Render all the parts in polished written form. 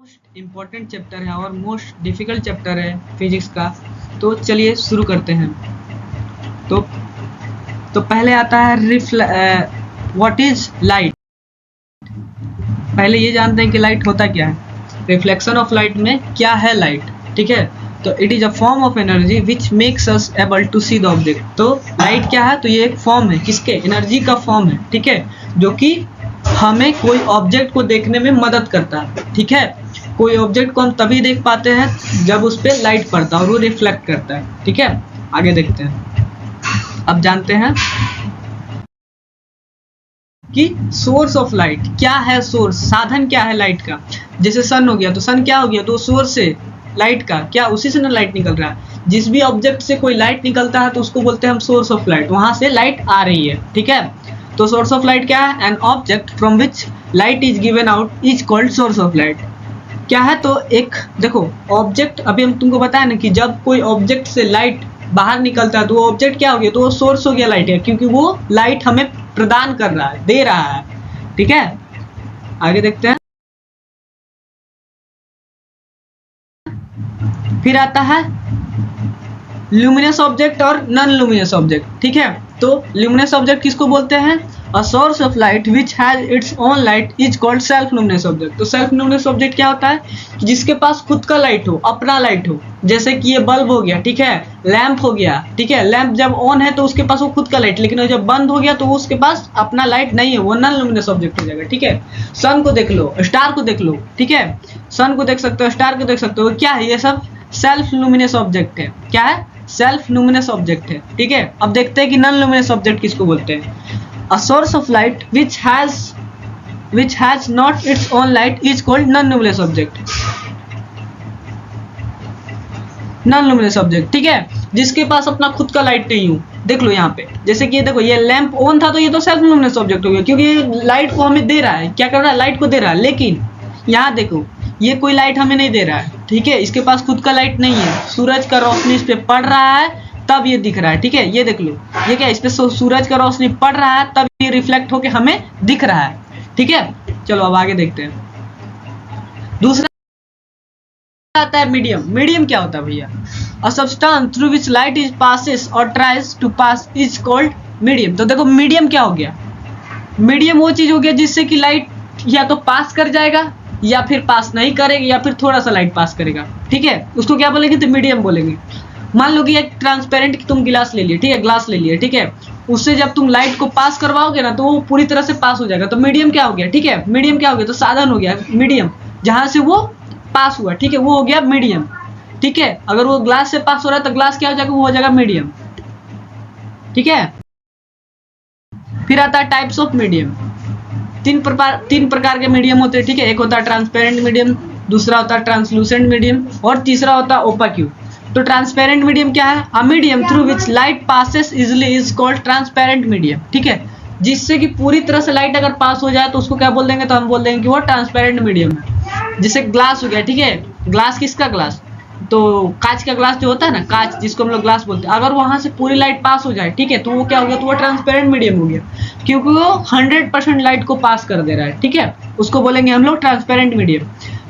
Most important chapter है और most difficult chapter है फिजिक्स का। तो चलिए शुरू करते हैं। तो पहले आता है व्हाट इज लाइट। पहले ये जानते हैं कि लाइट होता क्या है। रिफ्लेक्शन ऑफ लाइट में क्या है लाइट, ठीक है। तो it is a form of energy which makes us able to see the object. तो लाइट क्या है, तो ये एक फॉर्म है, किसके, एनर्जी का फॉर्म है, ठीक है, जो कि हमें कोई ऑब्जेक्ट को देखने में मदद करता है, ठीक है। कोई ऑब्जेक्ट को हम तभी देख पाते हैं जब उस पर लाइट पड़ता है और वो रिफ्लेक्ट करता है, ठीक है। आगे देखते हैं। अब जानते हैं कि सोर्स ऑफ लाइट क्या है। सोर्स, साधन क्या है लाइट का। जैसे सन हो गया, तो सन क्या हो गया, तो सोर्स से लाइट का क्या, उसी से ना लाइट निकल रहा है। जिस भी ऑब्जेक्ट से कोई लाइट निकलता है तो उसको बोलते हैं हम सोर्स ऑफ लाइट, वहां से लाइट आ रही है, ठीक है। तो सोर्स ऑफ लाइट क्या है, an object from which light is given out is called source of light. क्या है, तो एक देखो ऑब्जेक्ट, अभी हम तुमको बताया ना कि जब कोई ऑब्जेक्ट से लाइट बाहर निकलता है तो वो ऑब्जेक्ट क्या हो गया, तो वो सोर्स हो गया लाइट है, क्योंकि वो लाइट हमें प्रदान कर रहा है, दे रहा है, ठीक है। आगे देखते हैं। फिर आता है ल्यूमिनस ऑब्जेक्ट और नॉन ल्यूमिनस ऑब्जेक्ट, ठीक है। तो ल्यूमिनस ऑब्जेक्ट किसको बोलते हैं, a source of light which has its own light is called self luminous object. तो सेल्फ ल्यूमिनस ऑब्जेक्ट क्या होता है, जिसके पास खुद का लाइट हो, अपना लाइट हो। जैसे कि ये बल्ब हो गया, ठीक है, लैंप हो गया, ठीक है। लैंप जब ऑन है तो उसके पास वो खुद का लाइट, लेकिन जब बंद हो गया तो उसके पास अपना लाइट नहीं है, वो नॉन ल्यूमिनस ऑब्जेक्ट हो जाएगा, ठीक है। सन को देख लो, स्टार को देख लो, ठीक है, सन को देख सकते हो, स्टार को देख सकते हो, क्या है, ये सब सेल्फ ल्यूमिनस ऑब्जेक्ट है। क्या है, सेल्फ ल्यूमिनस ऑब्जेक्ट है, ठीक है। अब देखते हैं कि नॉन ल्यूमिनस ऑब्जेक्ट किसको बोलते हैं। A source of light which has not its own light is called non-luminous object। Non luminous object, ठीक है, जिसके पास अपना खुद का लाइट नहीं हो। देख लो यहाँ पे, जैसे कि ये देखो, ये लैंप ऑन था तो ये तो सेल्फ लुमिनस ऑब्जेक्ट हो गया, क्योंकि ये लाइट को हमें दे रहा है, क्या कर रहा है, लाइट को दे रहा है। लेकिन यहाँ देखो, ये कोई लाइट हमें नहीं दे रहा है, ठीक है, इसके पास खुद का लाइट नहीं है। सूरज का रोशनी इस पे पड़ रहा है तब ये दिख रहा है, ठीक है। ये देख लो, ये क्या, इस पे सूरज का रोशनी पड़ रहा है तब ये रिफ्लेक्ट होके हमें दिख रहा है, ठीक है। चलो अब आगे देखते हैं। दूसरा आता है मीडियम। मीडियम क्या होता है भैया, a substance through which light is passes और tries to pass is called medium. तो देखो मीडियम क्या हो गया, मीडियम वो चीज हो गया जिससे कि लाइट या तो पास कर जाएगा या फिर पास नहीं करेगा या फिर थोड़ा सा लाइट पास करेगा, ठीक है। उसको क्या बोलेंगे, तो मीडियम बोलेंगे। मान लो कि एक ट्रांसपेरेंट तुम गिलास ले लिए, ठीक है, ग्लास ले लिए, ठीक है, उससे जब तुम लाइट को पास करवाओगे ना तो वो पूरी तरह से पास हो जाएगा। तो मीडियम क्या हो गया, ठीक है, मीडियम क्या हो गया, तो साधन हो गया मीडियम, जहां से वो पास हुआ, ठीक है, वो हो गया मीडियम, ठीक है। अगर वो ग्लास से पास हो रहा है तो ग्लास क्या हो जाएगा, वो हो जाएगा मीडियम, ठीक है। फिर आता है टाइप्स ऑफ मीडियम। तीन प्रकार के मीडियम होते हैं, ठीक है। एक होता है ट्रांसपेरेंट मीडियम, दूसरा होता है ट्रांसलूसेंट मीडियम और तीसरा होता है ओपाक्यू। तो ट्रांसपेरेंट मीडियम क्या है, अ medium through which light passes easily is called transparent medium, ठीक है। जिससे कि पूरी तरह से लाइट अगर पास हो जाए तो उसको क्या बोल देंगे, तो हम बोल देंगे कि वो ट्रांसपेरेंट मीडियम है। जैसे ग्लास हो गया, ठीक है, ग्लास किसका ग्लास, तो कांच का ग्लास जो होता है ना, कांच जिसको हम लोग ग्लास बोलते हैं, अगर वहां से पूरी लाइट पास हो जाए, ठीक है, तो वो क्या हो गया, तो वो ट्रांसपेरेंट मीडियम हो गया, क्योंकि वो 100% लाइट को पास कर दे रहा है, ठीक है। उसको बोलेंगे हम लोग ट्रांसपेरेंट मीडियम।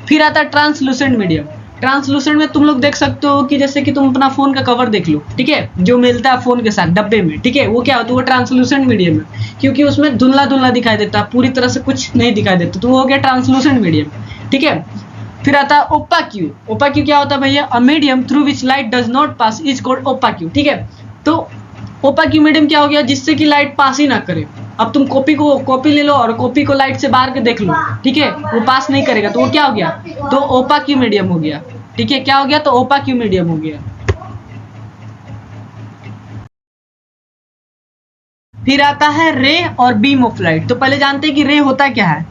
फिर आता है ट्रांसलूसेंट मीडियम। ट्रांसलूसेंट में तुम लोग देख सकते हो कि जैसे कि तुम अपना फोन का कवर देख लो, ठीक है, जो मिलता है फोन के साथ डब्बे में, ठीक है, वो क्या होता है, वो ट्रांसलूसेंट मीडियम है, क्योंकि उसमें धुंधला धुंधला दिखाई देता है, पूरी तरह से कुछ नहीं दिखाई देता, तो वो हो गया ट्रांसलूसेंट मीडियम, ठीक है। फिर आता है ओपाक्यू। ओपाक्यू क्या होता है भैया, a medium through which light does not pass is called opaque, ठीक है। तो ओपाक्यू मीडियम क्या हो गया, जिससे कि लाइट पास ही ना करे। अब तुम कॉपी ले लो और कॉपी को लाइट से बाहर के देख लो, ठीक है, वो पास नहीं करेगा, तो वो क्या हो गया, तो ओपाक्यू मीडियम हो गया, ठीक है। क्या हो गया, तो ओपाक्यू मीडियम हो गया। फिर आता है रे और बीम ऑफ लाइट। तो पहले जानते हैं कि रे होता क्या है।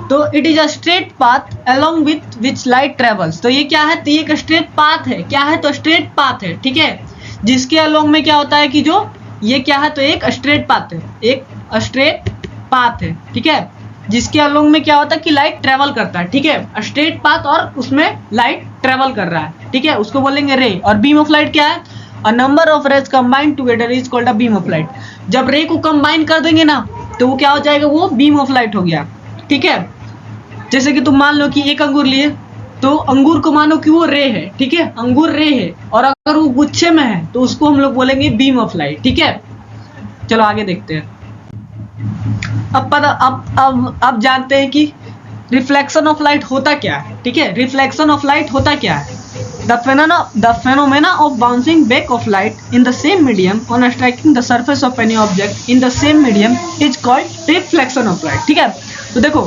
तो it is a straight path along with which light travels. तो ये क्या है, तो ये एक स्ट्रेट पाथ है, क्या है, तो स्ट्रेट पाथ है, ठीक है, जिसके अलोंग में क्या होता है कि जो ये क्या है, तो एक स्ट्रेट पाथ है, एक स्ट्रेट पाथ है, ठीक है, जिसके अलोंग में क्या होता है कि लाइट ट्रेवल करता है, ठीक है, स्ट्रेट पाथ और उसमें लाइट ट्रेवल कर रहा है, ठीक है, उसको बोलेंगे रे। और बीम ऑफ लाइट क्या है, a number of rays combined together is called a beam of light. जब रे को कंबाइन कर देंगे ना तो वो क्या हो जाएगा, वो बीम ऑफ लाइट हो गया, ठीक है। जैसे कि तुम मान लो कि एक अंगूर लिए, तो अंगूर को मानो कि वो रे है, ठीक है, अंगूर रे है, और अगर वो गुच्छे में है तो उसको हम लोग बोलेंगे बीम ऑफ लाइट, ठीक है। चलो आगे देखते हैं। अब जानते हैं कि रिफ्लेक्शन ऑफ लाइट होता क्या है, ठीक है। रिफ्लेक्शन ऑफ लाइट होता क्या है? The phenomena of bouncing back of light in the same medium on striking the surface of any object in the same medium is called reflection of light, ठीक है। तो देखो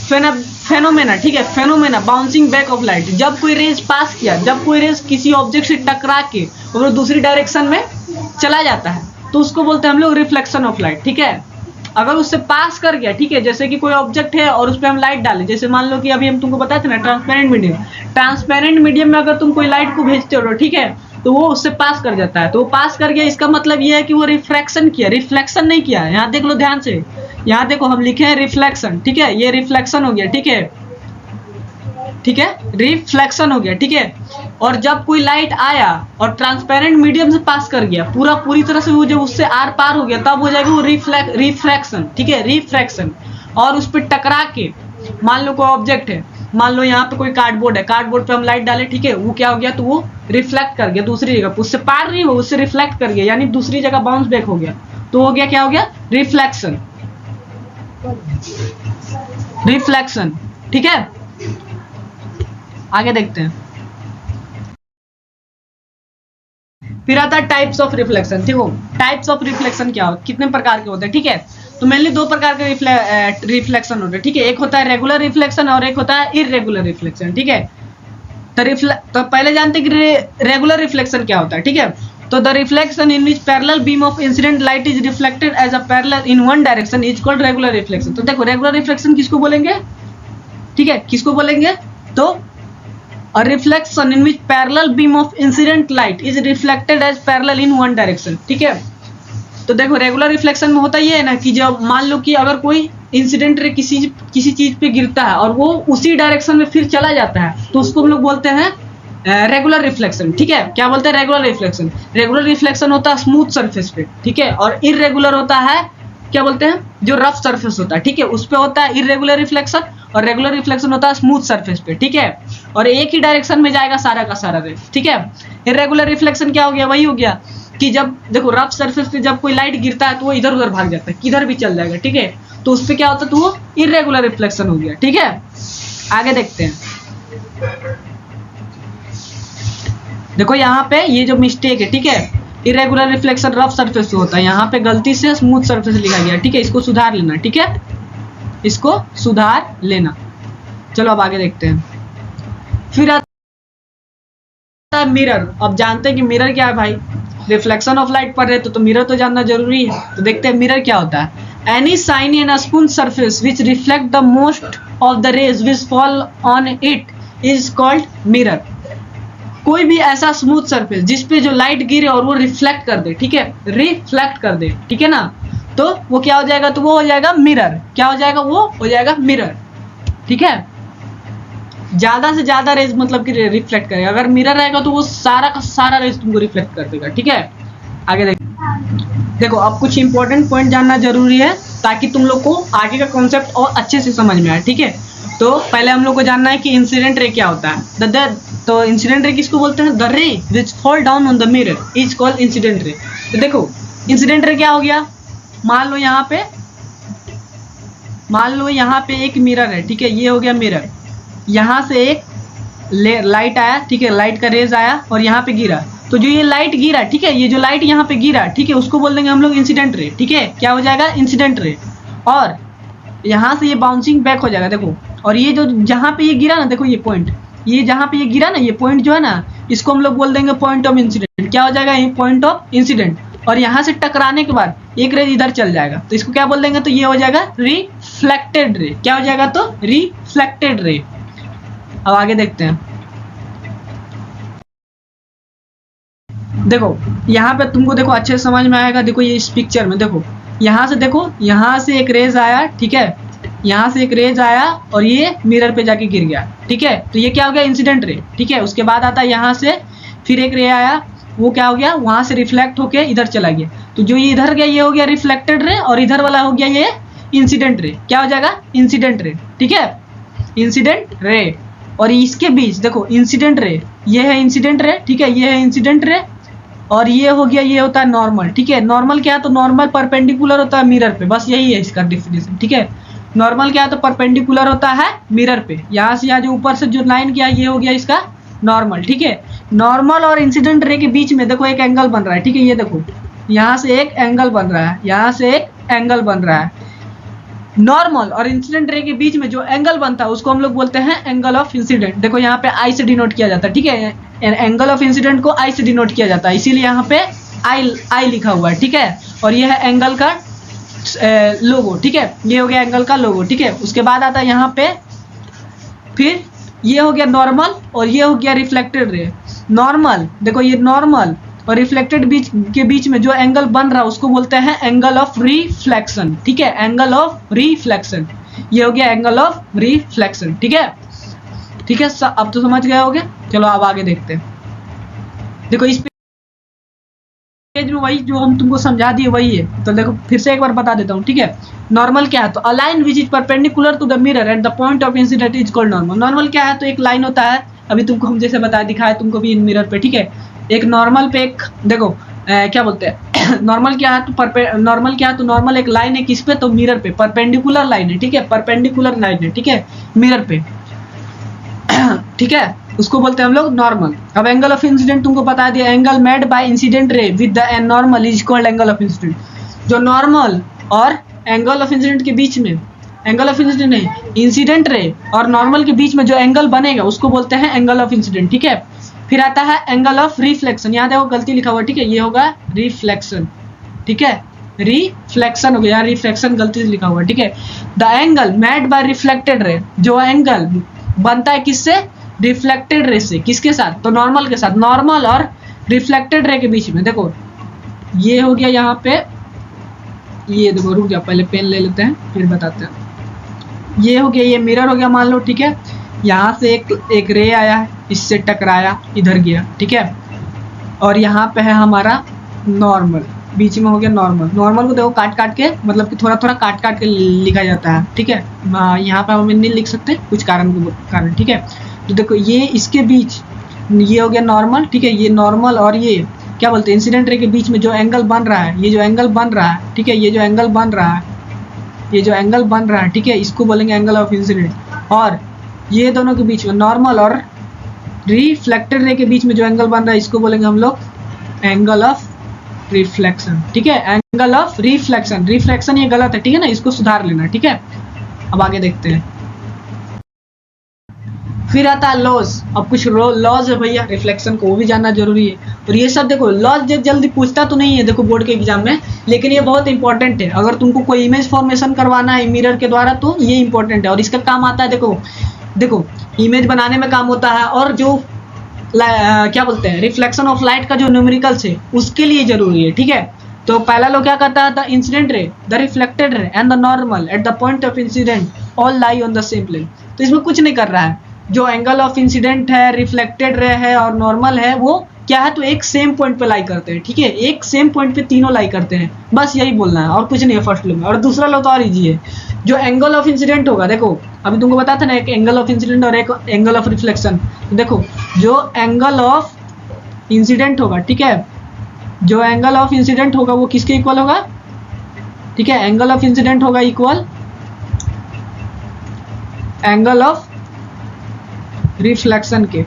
फेनोमेना, ठीक है, phenomena bouncing back of light, जब कोई raise पास किया, जब कोई रेज किसी ऑब्जेक्ट से टकरा के और दूसरी डायरेक्शन में चला जाता है तो उसको बोलते हैं हम लोग रिफ्लेक्शन ऑफ लाइट, ठीक है। अगर उससे पास कर गया, ठीक है, जैसे कि कोई ऑब्जेक्ट है और उस पर हम लाइट डालें, जैसे मान लो कि अभी हम तुमको बताते ना ट्रांसपेरेंट मीडियम में अगर तुम कोई लाइट को भेजते हो, ठीक है, तो वो उससे पास कर जाता है, तो वो पास कर गया, इसका मतलब ये है कि वो रिफ्रैक्शन किया, रिफ्लेक्शन नहीं किया है। यहाँ देख लो ध्यान से, यहाँ देखो हम लिखे हैं रिफ्लेक्शन, ठीक है, ये रिफ्लेक्शन हो गया, ठीक है, ठीक है, रिफ्लेक्शन हो गया, ठीक है। और जब कोई लाइट आया और ट्रांसपेरेंट मीडियम से पास कर गया, पूरी तरह से वो जब उससे आर पार हो गया, तब हो जाएगा वो रिफ्रैक्शन, ठीक है, रिफ्रैक्शन। और उस पर टकरा के, मान लो कोई ऑब्जेक्ट है, मान लो यहाँ पे कोई कार्डबोर्ड है, कार्डबोर्ड पे हम लाइट डाले, ठीक है, वो क्या हो गया, तो वो रिफ्लेक्ट कर गया दूसरी जगह, उससे पार नहीं हो, उससे रिफ्लेक्ट कर गया, यानी दूसरी जगह बाउंस बैक हो गया, तो हो गया, क्या हो गया, रिफ्लेक्शन, रिफ्लेक्शन, ठीक है। आगे देखते हैं। फिर आता है टाइप्स ऑफ रिफ्लेक्शन। देखो टाइप्स ऑफ रिफ्लेक्शन क्या हो, कितने प्रकार के होते हैं, ठीक है। तो मेनली दो प्रकार के रिफ्लेक्शन होते हैं, ठीक है। एक होता है रेगुलर रिफ्लेक्शन और एक होता है इररेगुलर रिफ्लेक्शन, ठीक है। तो पहले जानते हैं कि रेगुलर रिफ्लेक्शन क्या होता है, ठीक है। तो the reflection in which parallel beam of incident light is reflected as a parallel in one direction is called regular reflection. तो देखो रेगुलर रिफ्लेक्शन किसको बोलेंगे, ठीक है, किसको बोलेंगे, तो a reflection in which parallel beam of incident light is reflected as parallel in one direction, ठीक है। तो देखो रेगुलर रिफ्लेक्शन में होता ये है ना कि जब मान लो कि अगर कोई इंसिडेंट रे किसी चीज पे गिरता है और वो उसी डायरेक्शन में फिर चला जाता है, तो उसको हम लोग बोलते हैं रेगुलर रिफ्लेक्शन, ठीक है। क्या बोलते हैं, रेगुलर रिफ्लेक्शन। रेगुलर रिफ्लेक्शन होता है स्मूथ सरफेस पे, ठीक है, और इररेगुलर होता है, क्या बोलते हैं, जो रफ सरफेस होता है, ठीक है, उस पे होता है इररेगुलर रिफ्लेक्शन, और रेगुलर रिफ्लेक्शन होता है स्मूथ सरफेस पे, ठीक है, और एक ही डायरेक्शन में जाएगा सारा का सारा रे, ठीक है। इररेगुलर रिफ्लेक्शन क्या हो गया, वही हो गया कि जब देखो रफ सरफेस पे जब कोई लाइट गिरता है तो वो इधर उधर भाग जाता है, किधर भी चल जाएगा, ठीक है, तो उस पे क्या होता है, तो वो इररेगुलर रिफ्लेक्शन हो गया, ठीक है। आगे देखते हैं। देखो यहाँ पे ये जो मिस्टेक है, ठीक है, इरेगुलर रिफ्लेक्शन रफ सरफेस पे होता है, यहाँ पे गलती से स्मूथ सरफेस लिखा गया, ठीक है, इसको सुधार लेना, ठीक है, इसको सुधार लेना। चलो अब आगे देखते हैं। फिर आता है मिरर। अब जानते हैं कि मिरर क्या है भाई, रिफ्लेक्शन ऑफ लाइट पढ़ रहे तो मिरर तो जानना जरूरी है। तो देखते हैं मिरर क्या होता है। एनी शाइनी एंड स्पून surface which reflect the most of the rays which fall on it is called mirror. कोई भी ऐसा स्मूथ सरफेस जिसपे जो लाइट गिरे और वो रिफ्लेक्ट कर दे, ठीक है, रिफ्लेक्ट कर दे, ठीक है ना, तो वो क्या हो जाएगा, तो वो हो जाएगा मिरर। क्या हो जाएगा, वो हो जाएगा मिरर, ठीक है। ज्यादा से ज्यादा रेज मतलब कि रिफ्लेक्ट करेगा। अगर मिरर रहेगा तो वो सारा का सारा रेज तुमको रिफ्लेक्ट कर देगा, ठीक है। आगे देखो अब कुछ इंपॉर्टेंट पॉइंट जानना जरूरी है ताकि तुम लोग को आगे का कॉन्सेप्ट और अच्छे से समझ में आए, ठीक है। तो पहले हम लोग को जानना है कि इंसिडेंट रे क्या होता है। तो इंसिडेंट रे किसको बोलते हैं, द रे विच fall down on the mirror is called incident ray. तो देखो इंसिडेंट रे क्या हो गया, मान लो यहाँ पे एक मिरर है, ठीक है, ये हो गया मिरर। यहाँ से एक लाइट आया, ठीक है, लाइट का रेज आया और यहाँ पे गिरा। तो जो ये लाइट गिरा, ठीक है, ये जो लाइट यहाँ पे गिरा, ठीक है, उसको बोल देंगे हम लोग इंसिडेंट रे, ठीक है। क्या हो जाएगा, इंसिडेंट रे। और यहाँ से ये बाउंसिंग बैक हो जाएगा, देखो। और ये जो जहाँ पे ये गिरा ना, देखो ये पॉइंट, ये जहाँ पे ये गिरा ना, ये पॉइंट जो है ना, इसको हम लोग बोल देंगे पॉइंट ऑफ इंसिडेंट। क्या हो जाएगा, ये पॉइंट ऑफ इंसिडेंट। और यहाँ से टकराने के बाद एक रेज इधर चल जाएगा, तो इसको क्या बोल देंगे, तो ये हो जाएगा रिफ्लेक्टेड रे। क्या हो जाएगा, तो रिफ्लेक्टेड रे। अब आगे देखते हैं। देखो यहाँ पे तुमको देखो अच्छे से समझ में आएगा। देखो ये इस पिक्चर में देखो, यहाँ से देखो, यहाँ से एक रेज आया, ठीक है, यहाँ से एक रेज आया और ये मिरर पे जाके गिर गया, ठीक है। तो ये क्या हो गया, इंसिडेंट रे, ठीक है। उसके बाद आता है यहाँ से फिर एक रे आया, वो क्या हो गया, वहां से रिफ्लेक्ट होके इधर चला गया। तो जो ये इधर गया ये हो गया रिफ्लेक्टेड रे, और इधर वाला हो गया ये इंसिडेंट रे। क्या हो जाएगा, इंसिडेंट रे, ठीक है, इंसिडेंट रे। और इसके बीच देखो इंसिडेंट रे, ये है इंसिडेंट रे, ठीक है, ये है इंसिडेंट रे, और ये हो गया, ये होता है नॉर्मल, ठीक है। नॉर्मल क्या है, तो नॉर्मल परपेंडिकुलर होता है मिरर पे, बस यही है इसका डिफिनेशन, ठीक है। नॉर्मल क्या है, तो परपेंडिकुलर होता है मिरर पे, यहाँ से यहाँ जो ऊपर से जो लाइन किया ये हो गया इसका नॉर्मल, ठीक है। नॉर्मल और इंसिडेंट रे के बीच में देखो एक एंगल बन रहा है, ठीक है, ये देखो यहाँ से एक एंगल बन रहा है, यहाँ से एक एंगल बन रहा है। नॉर्मल और इंसिडेंट रे के बीच में जो एंगल बनता है उसको हम लोग बोलते हैं एंगल ऑफ इंसिडेंट। देखो यहाँ पे आई से डिनोट किया जाता है, ठीक है, एंगल ऑफ इंसिडेंट को आई से डिनोट किया जाता है, इसीलिए यहाँ पे आई लिखा हुआ है, ठीक है। और ये है एंगल का लोगो, ठीक है, ये हो गया एंगल का लोगो, ठीक है। उसके बाद आता है यहाँ पे, फिर ये हो गया नॉर्मल और ये हो गया रिफ्लेक्टेड रे। नॉर्मल देखो, ये नॉर्मल और रिफ्लेक्टेड के बीच में जो एंगल बन रहा है उसको बोलते हैं एंगल ऑफ रिफ्लेक्शन, ठीक है, एंगल ऑफ रिफ्लेक्शन, ये हो गया एंगल ऑफ रिफ्लेक्शन, ठीक है, ठीक है। अब तो समझ गए होगे। चलो अब आगे देखते हैं। देखो इस पेज में वही जो हम तुमको समझा दिए वही है, तो देखो फिर से एक बार बता देता हूँ, ठीक है। नॉर्मल क्या है, तो a line which is perpendicular to the mirror at the point of incident is called normal. Normal क्या है, तो एक लाइन होता है, अभी तुमको हम जैसे बताया दिखाया तुमको भी इन मिरर पे, ठीक है। एक नॉर्मल पे एक देखो क्या बोलते हैं नॉर्मल क्या है, तो नॉर्मल क्या है, तो नॉर्मल एक लाइन है किस पे, तो मिरर पे, परपेंडिकुलर लाइन है, ठीक है, परपेंडिकुलर लाइन है, ठीक है, मिरर पे ठीक है, उसको बोलते हैं हम लोग नॉर्मल। अब एंगल ऑफ इंसिडेंट तुमको बता दिया, angle made by incident ray with the normal is called angle of incident. जो नॉर्मल और एंगल ऑफ इंसिडेंट के बीच में, एंगल ऑफ इंसिडेंट नहीं, इंसिडेंट रे और नॉर्मल के बीच में जो एंगल बनेगा उसको बोलते हैं एंगल ऑफ इंसिडेंट, ठीक है। फिर आता है एंगल ऑफ रिफ्लेक्शन, यहाँ देखो गलती लिखा हुआ है, ठीक है, ये होगा रिफ्लेक्शन, ठीक है, रिफ्लेक्शन हो गया, रिफ्लेक्शन गलती से लिखा हुआ है, ठीक है। The angle made by reflected ray, जो एंगल बनता है किससे, रिफ्लेक्टेड रे से, किसके साथ, तो नॉर्मल के साथ। नॉर्मल और रिफ्लेक्टेड रे के बीच में देखो ये हो गया, यहाँ पे ये देखो, रुक जाओ पहले पेन ले लेते हैं फिर बताते हैं। ये हो गया, ये मिरर हो गया मान लो, ठीक है। यहाँ से एक रे आया है, इससे टकराया, इधर गया, ठीक है। और यहाँ पे है हमारा नॉर्मल, बीच में हो गया नॉर्मल। नॉर्मल को देखो काट काट के, मतलब कि थोड़ा थोड़ा काट काट के लिखा जाता है, ठीक है। यहाँ पे हम नहीं लिख सकते कुछ कारण, ठीक है। तो देखो ये इसके बीच, ये हो गया नॉर्मल, ठीक है, ये नॉर्मल और ये क्या बोलते हैं इंसिडेंट रे के बीच में जो एंगल बन रहा है, ये जो एंगल बन रहा है, ठीक है, ये जो एंगल बन रहा है, ये जो एंगल बन रहा है, ठीक है, इसको बोलेंगे एंगल ऑफ इंसिडेंट। और ये दोनों के बीच में नॉर्मल और रिफ्लेक्टेड रे के बीच में जो एंगल बन रहा है इसको बोलेंगे हम लोग एंगल ऑफ रिफ्लेक्शन, ठीक है, एंगल ऑफ रिफ्लेक्शन। रिफ्लेक्शन ये गलत है, ठीक है ना, इसको सुधार लेना, ठीक है। अब आगे देखते हैं। फिर आता है लॉज। अब कुछ लॉज है भैया रिफ्लेक्शन को, वो भी जानना जरूरी है। और ये सब देखो लॉज जल्दी पूछता तो नहीं है देखो बोर्ड के एग्जाम में, लेकिन ये बहुत इंपॉर्टेंट है। अगर तुमको कोई इमेज फॉर्मेशन करवाना है मिरर के द्वारा तो ये इंपॉर्टेंट है और इसका काम आता है। देखो इमेज बनाने में काम होता है, और जो क्या बोलते हैं रिफ्लेक्शन ऑफ लाइट का जो न्यूमेरिकल्स है उसके लिए जरूरी है, ठीक है। तो पहला लोग क्या करता है, the incident ray, the reflected ray and the normal at the point of incident all lie on the same plane. तो इसमें कुछ नहीं कर रहा है, जो एंगल ऑफ इंसिडेंट है, रिफ्लेक्टेड रे है और नॉर्मल है वो क्या है, तो एक सेम पॉइंट पे लाई करते हैं, ठीक है, एक सेम पॉइंट पे तीनों लाई करते हैं, बस यही बोलना है और कुछ नहीं है फर्स्ट लो में। और दूसरा लो तो और इजी है, जो एंगल ऑफ इंसिडेंट होगा, देखो अभी तुमको बताया था ना एक एंगल ऑफ इंसिडेंट और एक एंगल ऑफ रिफ्लेक्शन। देखो जो एंगल ऑफ इंसिडेंट होगा, ठीक है, जो एंगल ऑफ इंसिडेंट होगा वो किसके इक्वल होगा, ठीक है, एंगल ऑफ इंसिडेंट होगा इक्वल एंगल ऑफ रिफ्लेक्शन के,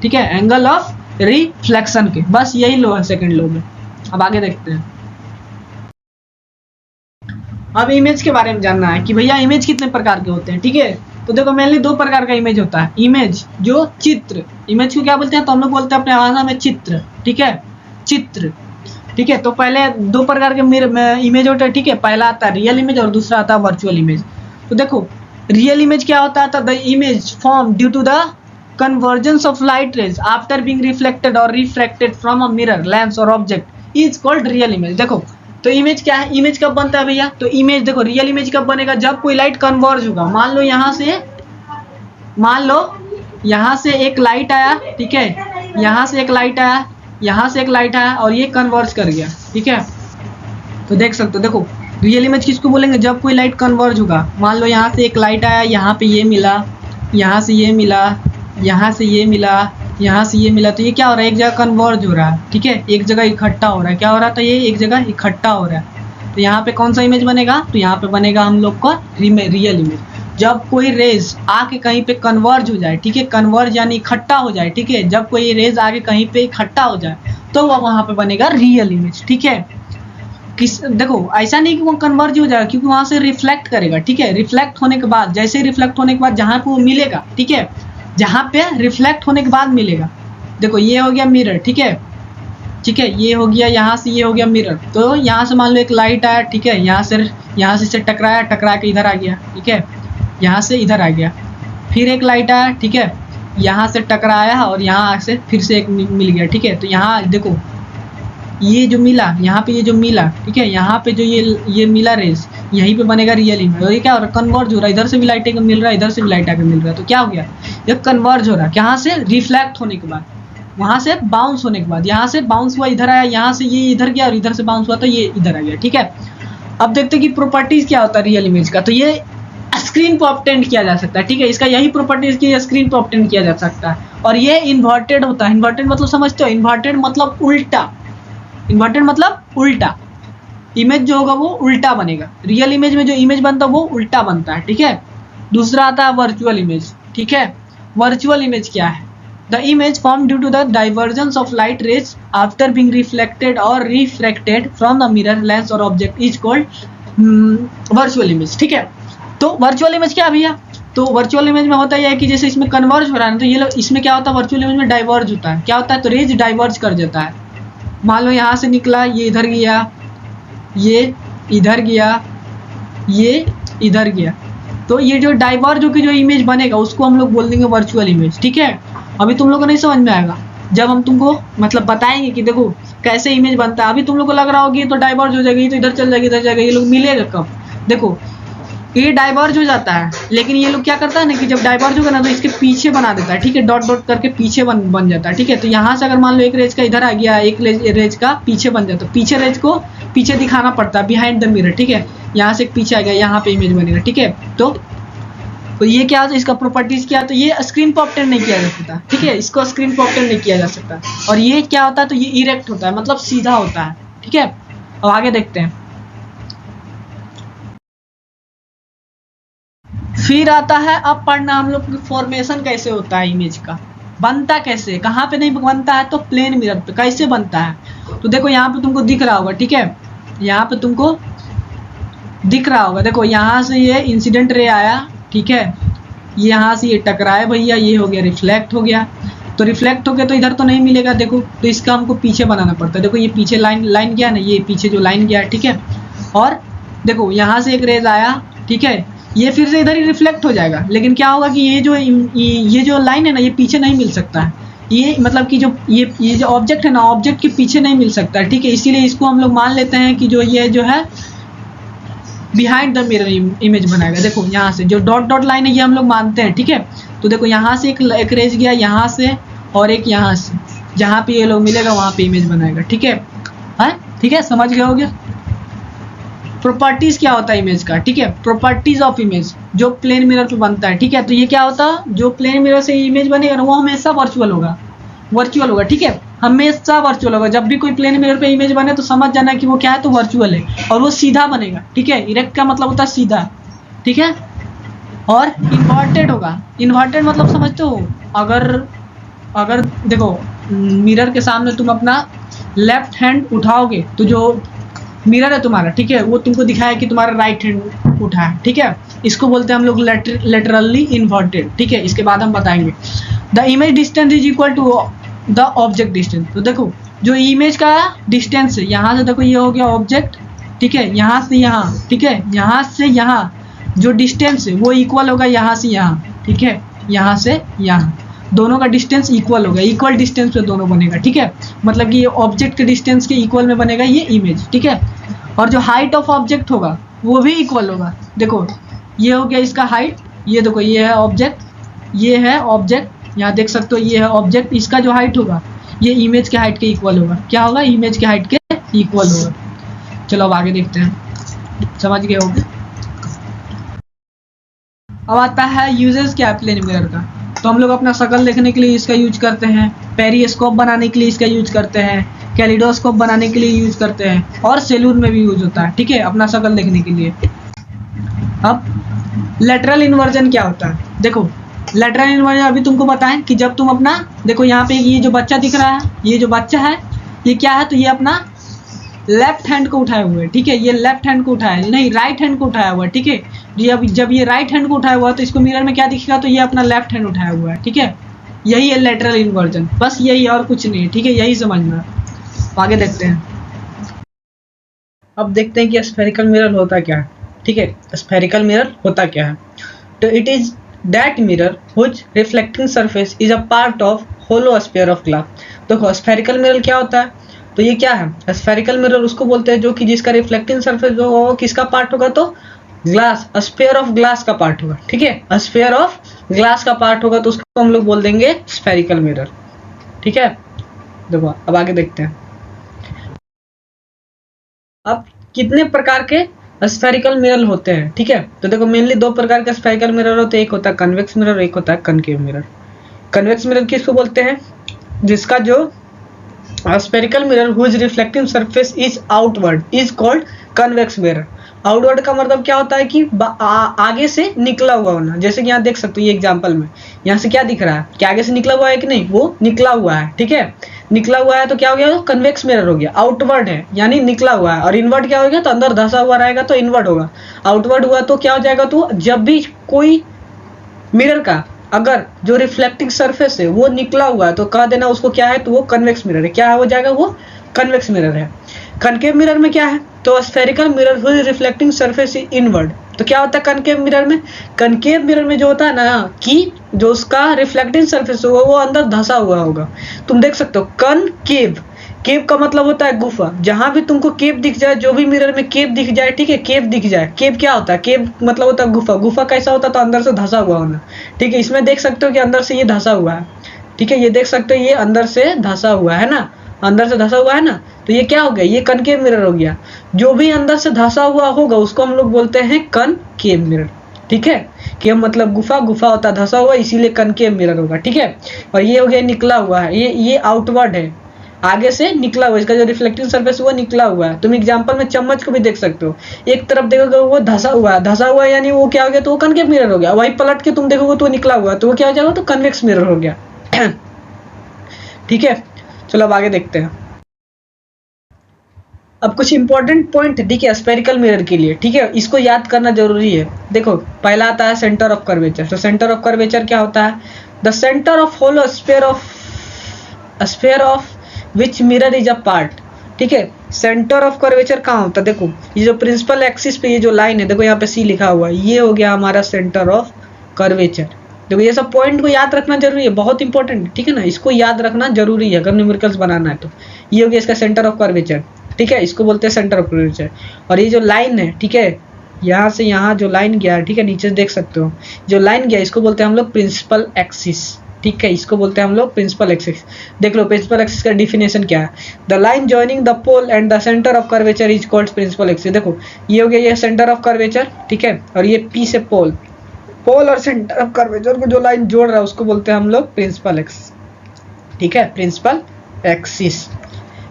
ठीक है, एंगल ऑफ रिफ्लेक्शन के, बस यही लो है सेकंड लो में। अब आगे देखते हैं। अब इमेज के बारे में जानना है कि भैया इमेज कितने प्रकार के होते हैं, ठीक है। तो देखो मेनली दो प्रकार का इमेज होता है। इमेज जो चित्र, इमेज को क्या बोलते हैं, तो हम लोग बोलते हैं अपने भाषा में चित्र, ठीक है, चित्र, ठीक है। तो पहले दो प्रकार के इमेज होते हैं, ठीक है, पहला आता है रियल इमेज और दूसरा आता है वर्चुअल इमेज। तो देखो रियल इमेज क्या होता है, the image form due to the convergence of light rays after being reflected or refracted from a mirror, lens or object is called real image। देखो तो इमेज क्या है, इमेज कब बनता है भैया, तो इमेज देखो रियल इमेज कब बनेगा, जब कोई लाइट कन्वर्ज होगा। मान लो यहाँ से एक लाइट आया, ठीक है, यहाँ से एक लाइट आया, यहाँ से एक लाइट आया और ये कन्वर्ज कर गया, ठीक है। तो देख सकते हो, देखो रियल इमेज किसको बोलेंगे, जब कोई लाइट कन्वर्ज होगा। मान लो यहाँ से एक लाइट आया, यहाँ पे ये मिला, यहाँ से ये मिला, यहाँ से ये मिला, यहाँ से ये मिला, तो ये क्या हो रहा है, एक जगह कन्वर्ज हो रहा है, ठीक है, एक जगह इकट्ठा हो रहा है। क्या हो रहा था, ये एक जगह इकट्ठा हो रहा है। तो यहाँ पे कौन सा इमेज बनेगा, तो यहाँ पे बनेगा हम लोग का रियल इमेज। जब कोई रेज आके कहीं पे कन्वर्ज हो जाए, ठीक है, कन्वर्ज यानी इकट्ठा हो जाए, ठीक है, जब कोई रेज आके कहीं पे इकट्ठा हो जाए तो वह वहाँ पे बनेगा रियल इमेज, ठीक है। देखो ऐसा नहीं कि वो कन्वर्ज हो जाएगा, क्योंकि वहां से रिफ्लेक्ट करेगा, ठीक है। रिफ्लेक्ट होने के बाद, जैसे ही रिफ्लेक्ट होने के बाद जहाँ पे वो मिलेगा, ठीक है, जहाँ पे रिफ्लेक्ट होने के बाद मिलेगा, देखो ये हो गया मिरर, ठीक है, ठीक है, ये हो गया, यहाँ से ये हो गया मिरर। तो यहाँ से मान लो एक लाइट आया, ठीक है, यहाँ से इसे टकराया, टकरा के इधर आ गया, ठीक है, यहाँ से इधर आ गया। फिर एक लाइट आया, ठीक है, यहाँ से टकराया और यहाँ से फिर से एक मिल गया, ठीक है। तो यहाँ देखो ये जो मिला, यहाँ पे ये जो मिला, ठीक है, यहाँ पे जो ये मिला रेस, यहीं पे बनेगा रियल इमेज। और ये क्या हो रहा है, कन्वर्ज हो रहा है, इधर से भी लाइट मिल रहा है, इधर से भी लाइट आके मिल रहा है। तो क्या हो गया, ये कन्वर्ज हो रहा है, यहाँ से रिफ्लेक्ट होने के बाद, वहां से बाउंस होने के बाद, यहाँ से बाउंस हुआ इधर आया, यहाँ से ये इधर गया और इधर से बाउंस हुआ तो ये इधर आ गया, ठीक है। अब देखते हैं कि प्रॉपर्टीज क्या होता है रियल इमेज का। तो ये स्क्रीन पर ऑब्टेन किया जा सकता है, ठीक है, इसका यही प्रॉपर्टीज की स्क्रीन पर ऑब्टेन किया जा सकता है। और ये इन्वर्टेड होता है। इन्वर्टेड मतलब समझते हो, इन्वर्टेड मतलब उल्टा, इन्वर्टेड मतलब उल्टा। इमेज जो होगा वो उल्टा बनेगा, रियल इमेज में जो इमेज बनता है वो उल्टा बनता है, ठीक है। दूसरा आता है वर्चुअल इमेज, ठीक है। वर्चुअल इमेज क्या है, the image form due to the divergence of light rays after being reflected और refracted from the mirror lens और object is called virtual image, ठीक है। तो वर्चुअल इमेज क्या भैया, तो वर्चुअल इमेज में होता है कि जैसे इसमें कन्वर्ज हो रहा है, तो ये इसमें क्या होता है, वर्चुअल इमेज में डाइवर्ज होता है। क्या होता है, तो रेज डाइवर्ज कर देता है। मान लो यहाँ से निकला, ये इधर गया, ये इधर गया, ये इधर गया, तो ये जो डाइवर्ज होकर जो इमेज बनेगा उसको हम लोग बोल देंगे वर्चुअल इमेज, ठीक है। अभी तुम लोग को नहीं समझ में आएगा, जब हम तुमको मतलब बताएंगे कि देखो कैसे इमेज बनता है। अभी तुम लोग को लग रहा होगी तो डाइवर्ज हो जाएगी, तो इधर चल जाएगी, इधर जाएगा, ये लोग मिलेगा कब, देखो ये डाइवर्ज हो जाता है, लेकिन ये लोग क्या करता है ना कि जब डाइवर्ज होगा ना तो इसके पीछे बना देता है, ठीक है, डॉट डॉट करके पीछे बन जाता है, ठीक है। तो यहाँ से अगर मान लो एक रेज का इधर आ गया, एक रेज का पीछे बन जाता है, पीछे रेज को पीछे दिखाना पड़ता है, बिहाइंड द मिरर, ठीक है। यहाँ से एक पीछे आ गया, यहाँ पे इमेज बनेगा, ठीक है। तो ये क्या होता है, इसका प्रॉपर्टीज क्या, तो ये स्क्रीन पर ऑब्टेन नहीं किया जा सकता, ठीक है, इसको स्क्रीन पर ऑब्टेन नहीं किया जा सकता। और ये क्या होता है, तो ये इरेक्ट होता है, मतलब सीधा होता है, ठीक है। अब आगे देखते हैं। फिर आता है अब पढ़ना हम लोग फॉर्मेशन कैसे होता है इमेज का, बनता कैसे, कहाँ पे नहीं बनता है, तो प्लेन मिरर पे कैसे बनता है। तो देखो यहाँ पे तुमको दिख रहा होगा, ठीक है, यहाँ पे तुमको दिख रहा होगा, देखो यहाँ से ये इंसिडेंट रे आया, ठीक है, यहाँ से ये टकराया भैया, ये हो गया रिफ्लेक्ट हो गया। तो रिफ्लेक्ट हो गया तो इधर तो नहीं मिलेगा, देखो, तो इसका हमको पीछे बनाना पड़ता है। देखो ये पीछे लाइन गया ना, ये पीछे जो लाइन गया, ठीक है। और देखो यहाँ से एक रेज आया, ठीक है, ये फिर से इधर ही रिफ्लेक्ट हो जाएगा, लेकिन क्या होगा कि ये जो लाइन है ना, ये पीछे नहीं मिल सकता है, ये मतलब कि जो ये जो ऑब्जेक्ट है ना, ऑब्जेक्ट के पीछे नहीं मिल सकता है, ठीक है। इसीलिए इसको हम लोग मान लेते हैं कि जो ये जो है बिहाइंड द मिरर इमेज बनाएगा। देखो यहाँ से जो डॉट डॉट लाइन है ये हम लोग मानते हैं, ठीक है। तो देखो यहाँ से एक रेज गया यहाँ से और एक यहाँ से, जहाँ पे ये लोग मिलेगा वहाँ पे इमेज बनाएगा, ठीक है। हाँ ठीक है, समझ गए होगे। प्रॉपर्टीज क्या होता है इमेज का, ठीक है, प्रॉपर्टीज ऑफ इमेज जो प्लेन मिरर पे बनता है, ठीक है। तो ये क्या होता है, जो प्लेन मिरर से इमेज बनेगा ना वो हमेशा वर्चुअल होगा, ठीक है, हमेशा वर्चुअल होगा। जब भी कोई प्लेन मिरर पे इमेज बने तो समझ जाना कि वो क्या है, तो वर्चुअल है, और वो सीधा बनेगा, ठीक है। इरेक्ट का मतलब होता है सीधा, ठीक है। और इन्वर्टेड होगा, इन्वर्टेड मतलब समझते हो, अगर देखो मिरर के सामने तुम अपना लेफ्ट हैंड उठाओगे तो जो मिरर है तुम्हारा, ठीक है, वो तुमको दिखाया कि तुम्हारा राइट हैंड उठा है, ठीक है। इसको बोलते हैं हम लोग लेटरली इन्वर्टेड, ठीक है। इसके बाद हम बताएंगे the image distance is equal to the object distance. तो देखो जो इमेज का डिस्टेंस है, यहाँ से देखो ये हो गया ऑब्जेक्ट, ठीक है, यहाँ से यहाँ, ठीक है, यहाँ से यहाँ जो डिस्टेंस है वो इक्वल होगा यहाँ से यहाँ, ठीक है, यहाँ से यहाँ, दोनों का डिस्टेंस इक्वल होगा, इक्वल डिस्टेंस पे दोनों बनेगा, ठीक है। मतलब कि ये ऑब्जेक्ट के डिस्टेंस के इक्वल में बनेगा ये इमेज, ठीक है। और जो हाइट ऑफ ऑब्जेक्ट होगा वो भी इक्वल होगा। देखो ये हो गया इसका हाइट, ये देखो ये है ऑब्जेक्ट, ये है ऑब्जेक्ट, यहाँ देख सकते हो ये है ऑब्जेक्ट, इसका जो हाइट होगा ये इमेज के हाइट के इक्वल होगा। क्या होगा, इमेज के हाइट के इक्वल होगा। चलो अब आगे देखते हैं, समझ गए होंगे। अब आता है यूजेस क्या है प्लेन मिरर का। तो हम लोग अपना शक्ल देखने के लिए इसका यूज करते हैं, पेरिस्कोप बनाने के लिए इसका यूज करते हैं, कैलिडोस्कोप बनाने के लिए यूज करते हैं, और सैलून में भी यूज होता है, ठीक है, अपना शक्ल देखने के लिए। अब लेटरल इन्वर्जन क्या होता है, देखो लेटरल इन्वर्जन अभी तुमको बताएं कि जब तुम अपना, देखो यहाँ पे ये जो बच्चा दिख रहा है, ये जो बच्चा है ये क्या है, तो ये अपना लेफ्ट हैंड को उठाए हुए है, ठीक है, ये लेफ्ट हैंड को उठाया नहीं, राइट हैंड को उठाया हुआ है, ठीक है। जब ये राइट हैंड को उठाया हुआ है तो इसको मिरर में क्या दिखेगा, तो ये अपना लेफ्ट हैंड उठाया हुआ है, ठीक है। यही है लेटरल इन्वर्जन, बस यही और कुछ नहीं, ठीक है, यही समझना। आगे देखते हैं। अब देखते हैं कि स्फेरिकल मिरर होता क्या है, ठीक है। स्फेरिकल मिरर होता क्या है, तो it is that mirror which reflecting surface is a part of hollow sphere of glass. देखो स्फेरिकल मिरर क्या होता है, तो ये क्या है, स्फेरिकल मिरर उसको बोलते हैं जो कि जिसका रिफ्लेक्टिंग सरफेस जो हो किसका पार्ट होगा, तो ग्लास, स्फीयर ऑफ ग्लास का पार्ट होगा, ठीक है, स्फीयर ऑफ ग्लास का पार्ट होगा, तो उसको हम लोग बोल देंगे स्फेरिकल मिरर, ठीक है। देखो अब आगे देखते हैं। अब कितने प्रकार के स्फेरिकल मिरर होते हैं, ठीक है, तो देखो मेनली दो प्रकार के स्फेरिकल मिरर होते हैं, एक होता है कन्वेक्स मिरर, एक होता है कनकेव मिरर। कन्वेक्स मिरर किसको बोलते हैं, जिसका जो spherical mirror whose reflecting surface is outward is called convex mirror. Outward का मतलब क्या होता है कि आगे से निकला हुआ होना, जैसे कि यहाँ देख सकते हो ये एग्जांपल में, यहाँ से क्या दिख रहा है कि आगे से निकला हुआ है कि नहीं, वो निकला हुआ है, ठीक है, निकला हुआ है तो क्या हो गया, तो कन्वेक्स मिरर हो गया। आउटवर्ड है यानी निकला हुआ है, और इनवर्ड क्या हो गया, तो अंदर धंसा हुआ रहेगा तो इनवर्ड होगा। आउटवर्ड हुआ तो क्या हो जाएगा, तो जब भी कोई मिरर का अगर जो रिफ्लेक्टिंग सरफेस है वो निकला हुआ है तो कह देना उसको क्या है, तो वो कन्वेक्स मिरर है, क्या हो जाएगा, वो कन्वेक्स मिरर है। कनकेव मिरर में क्या है, तो spherical mirror whose reflecting surface is inward. तो क्या होता है कनकेव मिरर में, कनकेव मिरर में जो होता है ना कि जो उसका रिफ्लेक्टिंग सरफेस होगा वो अंदर धंसा हुआ होगा। तुम देख सकते हो कनकेव, केव का मतलब होता है गुफा, जहां भी तुमको केव दिख जाए, जो भी मिरर में केव दिख जाए, ठीक है, केव दिख जाए, केव क्या होता है, केव मतलब होता है गुफा। गुफा कैसा होता है, तो अंदर से धंसा हुआ होना, ठीक है। इसमें देख सकते हो कि अंदर से ये धंसा हुआ है, ठीक है, ये देख सकते हो ये अंदर से धंसा हुआ है ना, अंदर से धंसा हुआ है ना, तो ये क्या हो गया, ये कनकेव मिरर हो गया। जो भी अंदर से धंसा हुआ होगा उसको हम लोग बोलते हैं कनकेव मिरर, ठीक है। केव मतलब गुफा, गुफा होता है धंसा हुआ, इसीलिए कनकेव मिरर होगा, ठीक है। और ये हो गया निकला हुआ है, ये आउटवर्ड है, आगे से निकला हुआ, इसका जो रिफ्लेक्टिंग सरफेस वो निकला हुआ है। तुम एग्जांपल में चम्मच को भी देख सकते हो, एक तरफ देखोगे वो धंसा हुआ है, धंसा हुआ है यानी वो क्या हो गया, तो वो कनकेव मिरर हो गया। वही पलट के तुम देखोगे तो वो निकला हुआ है, तो वो क्या हो जाएगा, तो कन्वेक्स मिरर हो गया, ठीक है। चलो अब आगे देखते हैं। अब कुछ इंपॉर्टेंट पॉइंट है, ठीक है, स्फेरिकल मिरर के लिए, ठीक है, इसको याद करना जरूरी है। देखो पहला आता है सेंटर ऑफ कर्वेचर। तो सेंटर ऑफ कर्वेचर क्या होता है, the centre of hollow sphere of which mirror is a part, ठीक है। सेंटर ऑफ कर्वेचर कहाँ होता है, देखो ये जो प्रिंसिपल एक्सिस पे ये जो लाइन है, देखो यहाँ पे सी लिखा हुआ है, ये हो गया हमारा सेंटर ऑफ कर्वेचर। देखो ये सब पॉइंट को याद रखना जरूरी है, बहुत इंपॉर्टेंट, ठीक है ना, इसको याद रखना जरूरी है अगर न्यूमेरिकल्स बनाना है तो। ये हो गया इसका सेंटर ऑफ कर्वेचर, ठीक है, इसको बोलते हैं सेंटर ऑफ कर्वेचर। और ये जो लाइन है, ठीक है, यहाँ से यहाँ जो लाइन गया है, ठीक है, नीचे देख सकते हो जो लाइन गया इसको बोलते हैं हम लोग प्रिंसिपल एक्सिस, ठीक है, इसको बोलते हैं हम लोग प्रिंसिपल एक्सिस। देख लो प्रिंसिपल एक्सिस का डिफिनेशन क्या है, the line joining the pole and the centre of curvature is called principal axis. देखो ये हो गया ये सेंटर ऑफ कर्वेचर, ठीक है, और ये पी से पोल, पोल और सेंटर ऑफ कर्वेचर को जो लाइन जोड़ रहा है उसको बोलते हैं हम लोग प्रिंसिपल एक्सिस, ठीक है, प्रिंसिपल एक्सिस।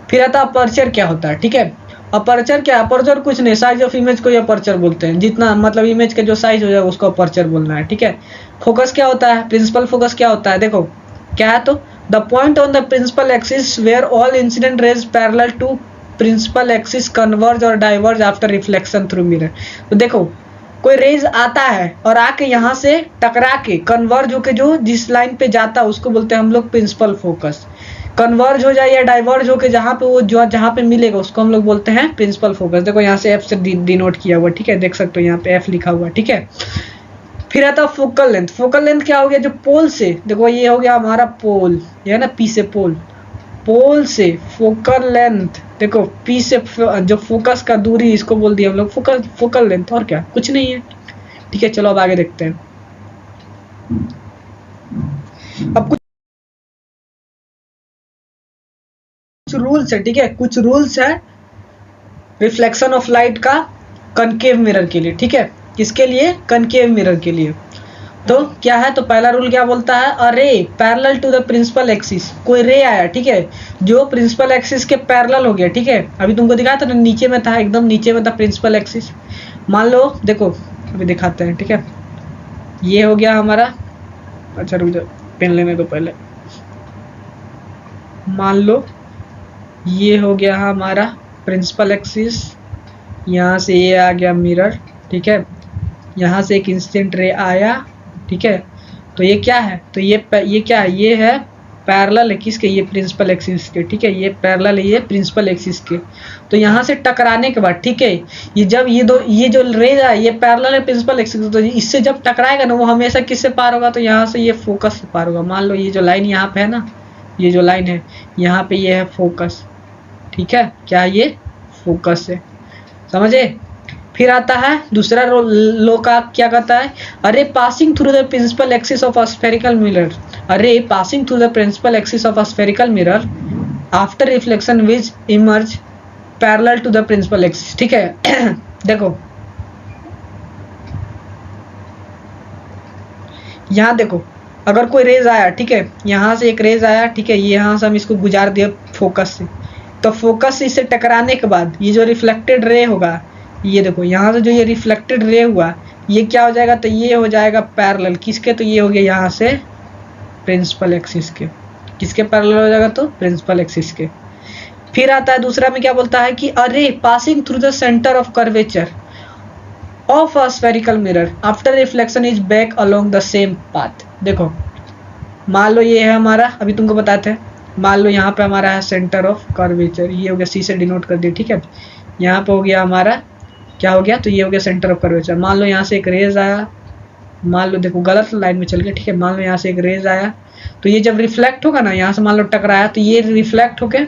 फिर आता अपर्चर क्या होता है, ठीक है। अपर्चर क्या है, अपर्चर कुछ नहीं, साइज ऑफ इमेज को ही अपर्चर बोलते हैं, जितना मतलब इमेज का जो साइज हो जाए उसको अपर्चर बोलना है, ठीक है। फोकस क्या होता है, प्रिंसिपल फोकस क्या होता है, देखो क्या है, तो the point on the principal axis where all incident rays parallel to principal axis converge और diverge after reflection through mirror. तो देखो कोई रेज आता है और आके यहाँ से टकरा के कन्वर्ज होके जो जिस लाइन पे जाता है उसको बोलते हैं हम लोग प्रिंसिपल फोकस। कन्वर्ज हो जाए या डाइवर्ज होके जहाँ पे वो जो जहाँ पे मिलेगा उसको हम लोग बोलते हैं प्रिंसिपल फोकस। देखो यहाँ से एफ से डिनोट किया हुआ, ठीक है, देख सकते हो यहाँ पे एफ लिखा हुआ, ठीक है। फिर आता है फोकल लेंथ। फोकल लेंथ क्या हो गया, जो पोल से, देखो ये हो गया हमारा पोल, ये है ना पी से पोल, पोल से फोकल लेंथ, देखो पी से जो फोकस का दूरी इसको बोल दिया हम लोग फोकल लेंथ, और क्या कुछ नहीं है, ठीक है। चलो अब आगे देखते हैं। अब कुछ रूल्स है, ठीक है, कुछ रूल्स है रिफ्लेक्शन ऑफ लाइट का कनकेव मिरर के लिए, ठीक है, किसके लिए, कनकेव मिरर के लिए। तो क्या है, तो पहला रूल क्या बोलता है, a ray parallel to the principal axis, कोई रे आया, ठीक है, जो प्रिंसिपल एक्सिस के पैरेलल हो गया, ठीक है, अभी तुमको दिखाया था ना, नीचे में था, एकदम नीचे में था प्रिंसिपल एक्सिस। मान लो देखो, अभी दिखाते हैं, ठीक है, ये हो गया हमारा, अच्छा रुक जाओ, पेन लेने दो पहले। मान लो ये हो गया हमारा प्रिंसिपल एक्सिस, यहाँ से ये आ गया मिरर, ठीक है, यहाँ से एक इंसिडेंट रे आया, ठीक है, तो ये क्या है, तो ये क्या है, ये है पैरेलल है किसके, ये प्रिंसिपल एक्सिस के, ठीक है, ये पैरेलल है ये प्रिंसिपल एक्सिस के। तो यहाँ से टकराने के बाद, ठीक है, ये जब ये जो रेज है ये पैरेलल है प्रिंसिपल एक्सिस, तो इससे जब टकराएगा ना वो हमेशा किससे पार होगा, तो यहाँ से ये फोकस से पार होगा। मान लो ये जो लाइन यहाँ पे है ना, ये जो लाइन है यहाँ पे ये है फोकस, ठीक है, क्या ये फोकस है, समझे। फिर आता है दूसरा लो का, क्या कहता है, a ray passing through the principal axis of a spherical mirror, a ray passing through the principal axis of a spherical mirror after reflection which emerge parallel to the principal axis, ठीक है। देखो यहाँ देखो, अगर कोई रेज आया, ठीक है, यहाँ से एक रेज आया, ठीक है, ये यहाँ से हम इसको गुजार दिए फोकस से, तो फोकस से इसे टकराने के बाद ये जो रिफ्लेक्टेड रे होगा, ये देखो यहाँ से जो ये रिफ्लेक्टेड रे हुआ, ये क्या हो जाएगा, तो ये हो जाएगा पैरेलल किसके, तो ये हो गया यहाँ से प्रिंसिपल एक्सिस के, किसके पैरेलल हो जाएगा, तो प्रिंसिपल एक्सिस के। फिर आता है दूसरा में क्या बोलता है कि अरे passing through the centre of curvature of a spherical mirror after reflection is back along the same path. देखो मान लो ये है हमारा, अभी तुमको बताते हैं, मान लो यहाँ पे हमारा है सेंटर ऑफ कर्वेचर, ये हो गया सी से डिनोट कर दिया, ठीक है, यहाँ पे हो गया हमारा क्या हो गया, तो ये हो गया सेंटर ऑफ कर्वेचर। मान लो यहाँ से एक रेज आया, मान लो देखो गलत लाइन में चल गया, ठीक है, मान लो यहाँ से एक रेज आया, तो ये जब रिफ्लेक्ट होगा ना, यहाँ से मान लो टकराया, तो ये रिफ्लेक्ट होके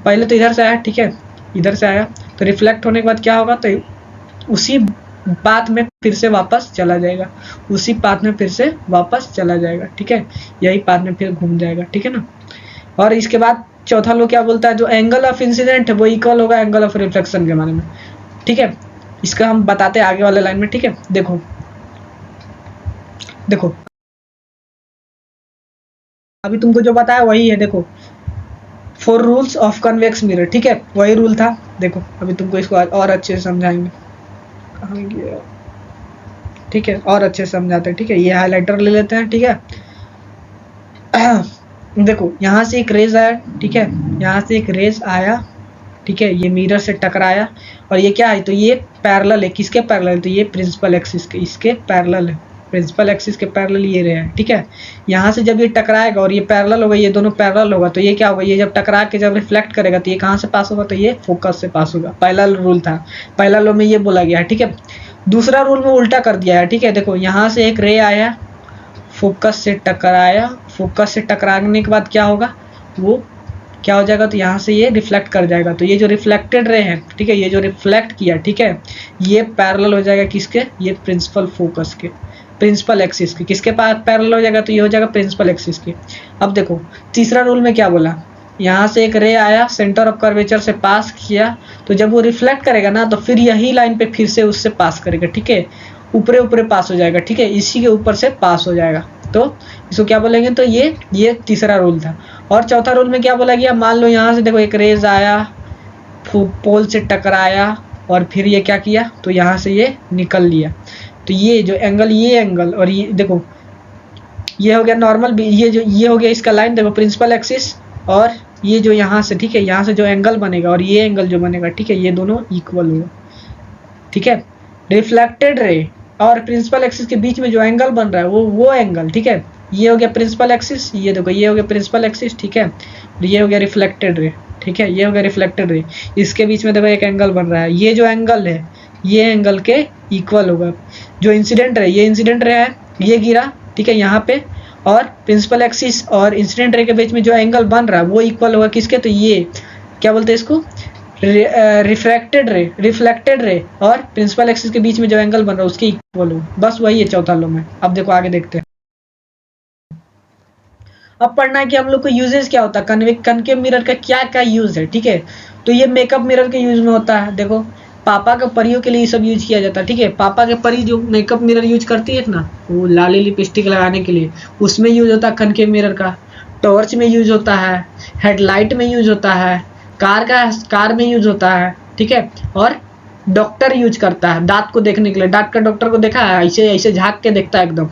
पहले तो इधर से आया, ठीक है, इधर से आया, तो रिफ्लेक्ट होने के बाद क्या होगा, तो उसी पाथ में फिर से वापस चला जाएगा, उसी पाथ में फिर से वापस चला जाएगा, ठीक है, यही पाथ में फिर घूम जाएगा, ठीक है ना। और इसके बाद चौथा लो क्या बोलता है, जो एंगल ऑफ इंसिडेंट है वो इक्वल होगा एंगल ऑफ रिफ्लेक्शन के बारे में, ठीक है, इसका हम बताते हैं आगे वाले लाइन में, ठीक है। देखो देखो अभी तुमको जो बताया वही है, देखो 4 रूल्स ऑफ कन्वेक्स मिरर, ठीक है, वही रूल था। देखो अभी तुमको इसको और अच्छे से समझाएंगे, कहाँ गया, ठीक है, और अच्छे से समझाते हैं, ठीक है, ये हाइलाइटर ले लेते हैं, ठीक है। देखो यहाँ से एक रेज आया, ठीक है, यहाँ से एक रेज आया, ठीक है, ये मिरर से टकराया, और ये क्या है, तो ये पैरेलल है किसके पैरेलल, तो ये प्रिंसिपल एक्सिस के, इसके पैरेलल है, प्रिंसिपल एक्सिस के पैरेलल ये रहे हैं, ठीक है। यहाँ से जब ये टकराएगा और ये पैरेलल होगा, ये दोनों पैरेलल होगा, तो ये क्या होगा, ये जब टकरा के जब रिफ्लेक्ट करेगा तो ये कहाँ से पास होगा, तो ये फोकस से पास होगा। पहला रूल था, पहला लो में ये बोला गया है, ठीक है। दूसरा रूल में उल्टा कर दिया है, ठीक है। देखो यहाँ से एक रे आया, फोकस से टकराया, फोकस से टकराने के बाद क्या होगा, वो क्या हो जाएगा, तो यहाँ से ये रिफ्लेक्ट कर जाएगा, तो ये जो रिफ्लेक्टेड रे है, ठीक है, ये जो रिफ्लेक्ट किया, ठीक है, ये पैरेलल हो जाएगा किसके, ये प्रिंसिपल फोकस के, प्रिंसिपल एक्सिस के, किसके पास पैरेलल हो जाएगा, तो ये हो जाएगा प्रिंसिपल एक्सिस के। अब देखो तीसरा रूल में क्या बोला, यहाँ से एक रे आया, सेंटर ऑफ कर्वेचर से पास किया, तो जब वो रिफ्लेक्ट करेगा ना, तो फिर यही लाइन पे फिर से उससे पास करेगा, ठीक है, ऊपरे ऊपरे पास हो जाएगा, ठीक है, इसी के ऊपर से पास हो जाएगा, तो इसको क्या बोलेंगे, तो ये तीसरा रूल था। और चौथा रूल में क्या बोला गया, मान लो यहाँ से देखो एक रेज आया, पोल से टकराया, और फिर ये क्या किया, तो यहाँ से ये निकल लिया, तो ये जो एंगल, ये एंगल, और ये देखो ये हो गया नॉर्मल, ये हो गया इसका लाइन, देखो प्रिंसिपल एक्सिस, और ये जो यहाँ से, ठीक है, यहाँ से जो एंगल बनेगा और ये एंगल जो बनेगा, ठीक है, ये दोनों इक्वल होगा, ठीक है। रिफ्लेक्टेड रे और प्रिंसिपल एक्सिस के बीच में जो एंगल बन रहा है वो एंगल, ठीक है, ये हो गया प्रिंसिपल एक्सिस, ये देखो ये हो गया प्रिंसिपल एक्सिस, ठीक है, और ये हो गया रिफ्लेक्टेड रे, ठीक है, ये हो गया रिफ्लेक्टेड रे, इसके बीच में देखो एक एंगल बन रहा है, ये जो एंगल है ये एंगल के इक्वल होगा। जो इंसिडेंट रे, ये इंसिडेंट रे है, ये गिरा, ठीक है, यहाँ पे, और प्रिंसिपल एक्सिस और इंसिडेंट रे के बीच में जो एंगल बन रहा है वो इक्वल होगा किसके, तो ये क्या बोलते हैं इसको, रिफ्लेक्टेड रे और प्रिंसिपल एक्सिस के बीच में जो एंगल बन रहा है उसके इक्वल हो, बस वही है चौथा लो में। अब देखो आगे देखते हैं, अब पढ़ना है कि हम लोग को यूजेस क्या होता है, कनकेव मिरर का क्या क्या यूज है, ठीक है। तो ये मेकअप मिरर के यूज में होता है, देखो पापा के परियों के लिए ये सब यूज किया जाता है, ठीक है। पापा के परी जो मेकअप मिरर यूज करती है ना, वो लाली लिपस्टिक लगाने के लिए, उसमें यूज होता है कनकेव मिरर का। टॉर्च में यूज होता है, हेडलाइट में यूज होता है, कार में यूज होता है, ठीक है। और डॉक्टर यूज करता है दांत को देखने के लिए। दांत का डॉक्टर को देखा है, ऐसे ऐसे झाँक के देखता है, एकदम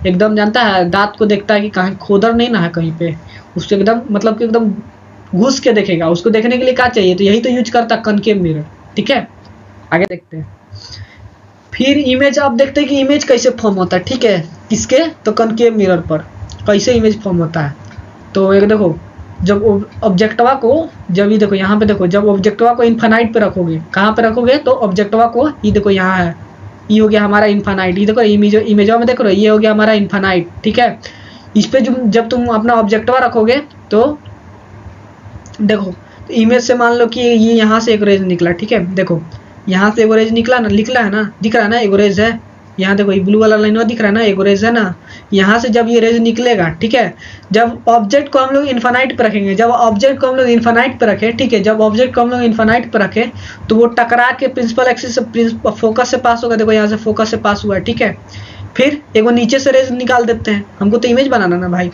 एकदम जानता है, दांत को देखता है कि कहीं खोदर नहीं ना है कहीं पे, उसको एकदम मतलब कि एकदम घुस के देखेगा। उसको देखने के लिए क्या चाहिए, तो यही तो यूज करता है कनकेव मिरर, ठीक है। आगे देखते हैं। फिर इमेज आप देखते हैं कि इमेज कैसे फॉर्म होता है, ठीक है। किसके, तो कनकेव मिरर पर कैसे इमेज फॉर्म होता है। तो एक देखो, जब ऑब्जेक्टवा को, जब ये देखो यहाँ पे देखो, जब ऑब्जेक्टवा को इन्फानाइट पे रखोगे, कहाँ पे रखोगे, तो ऑब्जेक्टवा को, ये देखो यहाँ है, ये हो गया हमारा इन्फानाइट। ये देखो इमेजवा में देख रहे हो, ये हो गया हमारा इन्फानाइट, ठीक है। इस पे जब तुम अपना ऑब्जेक्टवा रखोगे तो देखो, तो इमेज से मान लो कि ये यहाँ से एक रेज निकला, ठीक है। देखो यहाँ से एक रेज निकला है ना, दिख रहा है ना, एक रेज है। यहाँ देखो ये ब्लू वाला लाइन दिख रहा है ना, एक रेज है ना। यहाँ से जब ये रेज निकलेगा, ठीक है, जब ऑब्जेक्ट को हम लोग इन्फानाइट पे रखेंगे, जब ऑब्जेक्ट को हम लोग इन्फानाइट पे रखें, ठीक है, जब ऑब्जेक्ट को हम लोग इन्फानाइट पे रखें, तो वो टकरा के प्रिंसिपल एक्सिस से फोकस से पास होगा। देखो यहाँ से फोकस से पास हुआ है, ठीक है। फिर एक नीचे से रेज निकाल देते हैं, हमको तो इमेज बनाना ना भाई,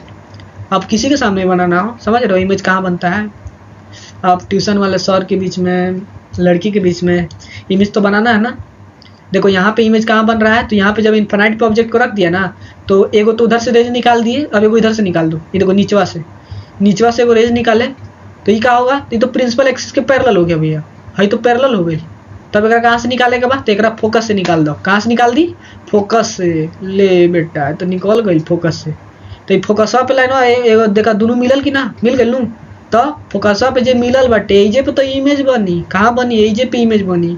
आप किसी के सामने बनाना हो, समझ रहे हो इमेज कहाँ बनता है। आप ट्यूशन वाले सर के बीच में, लड़की के बीच में इमेज तो बनाना है ना। देखो यहाँ पे इमेज कहाँ बन रहा है, तो यहाँ पे जब इन्फानाइट पे ऑब्जेक्ट को रख दिया ना, तो एगो तो उधर से रेज निकाल दिए, अब एगो इधर से निकाल दो। ये देखो नीचवा से एगो रेज निकाले, तो ये क्या होगा, ये तो प्रिंसिपल एक्सिस के पैरेलल हो गया भैया, है तो पैरेलल हो गई। तब अगर कहाँ से निकालेगा बा, तो एक फोकस से निकाल दो। कहाँ से निकाल दी, फोकस से। ले बेटा, तो निकल गई फोकस से। तो ये फोकसवा पे लाइन एगो देखा दोनों मिलल कि ना, मिल गई नू। तो फोकसवा पे जे मिलल बाटे, एजे पे तो इमेज बनी, कहाँ बनी, एजे पे इमेज बनी।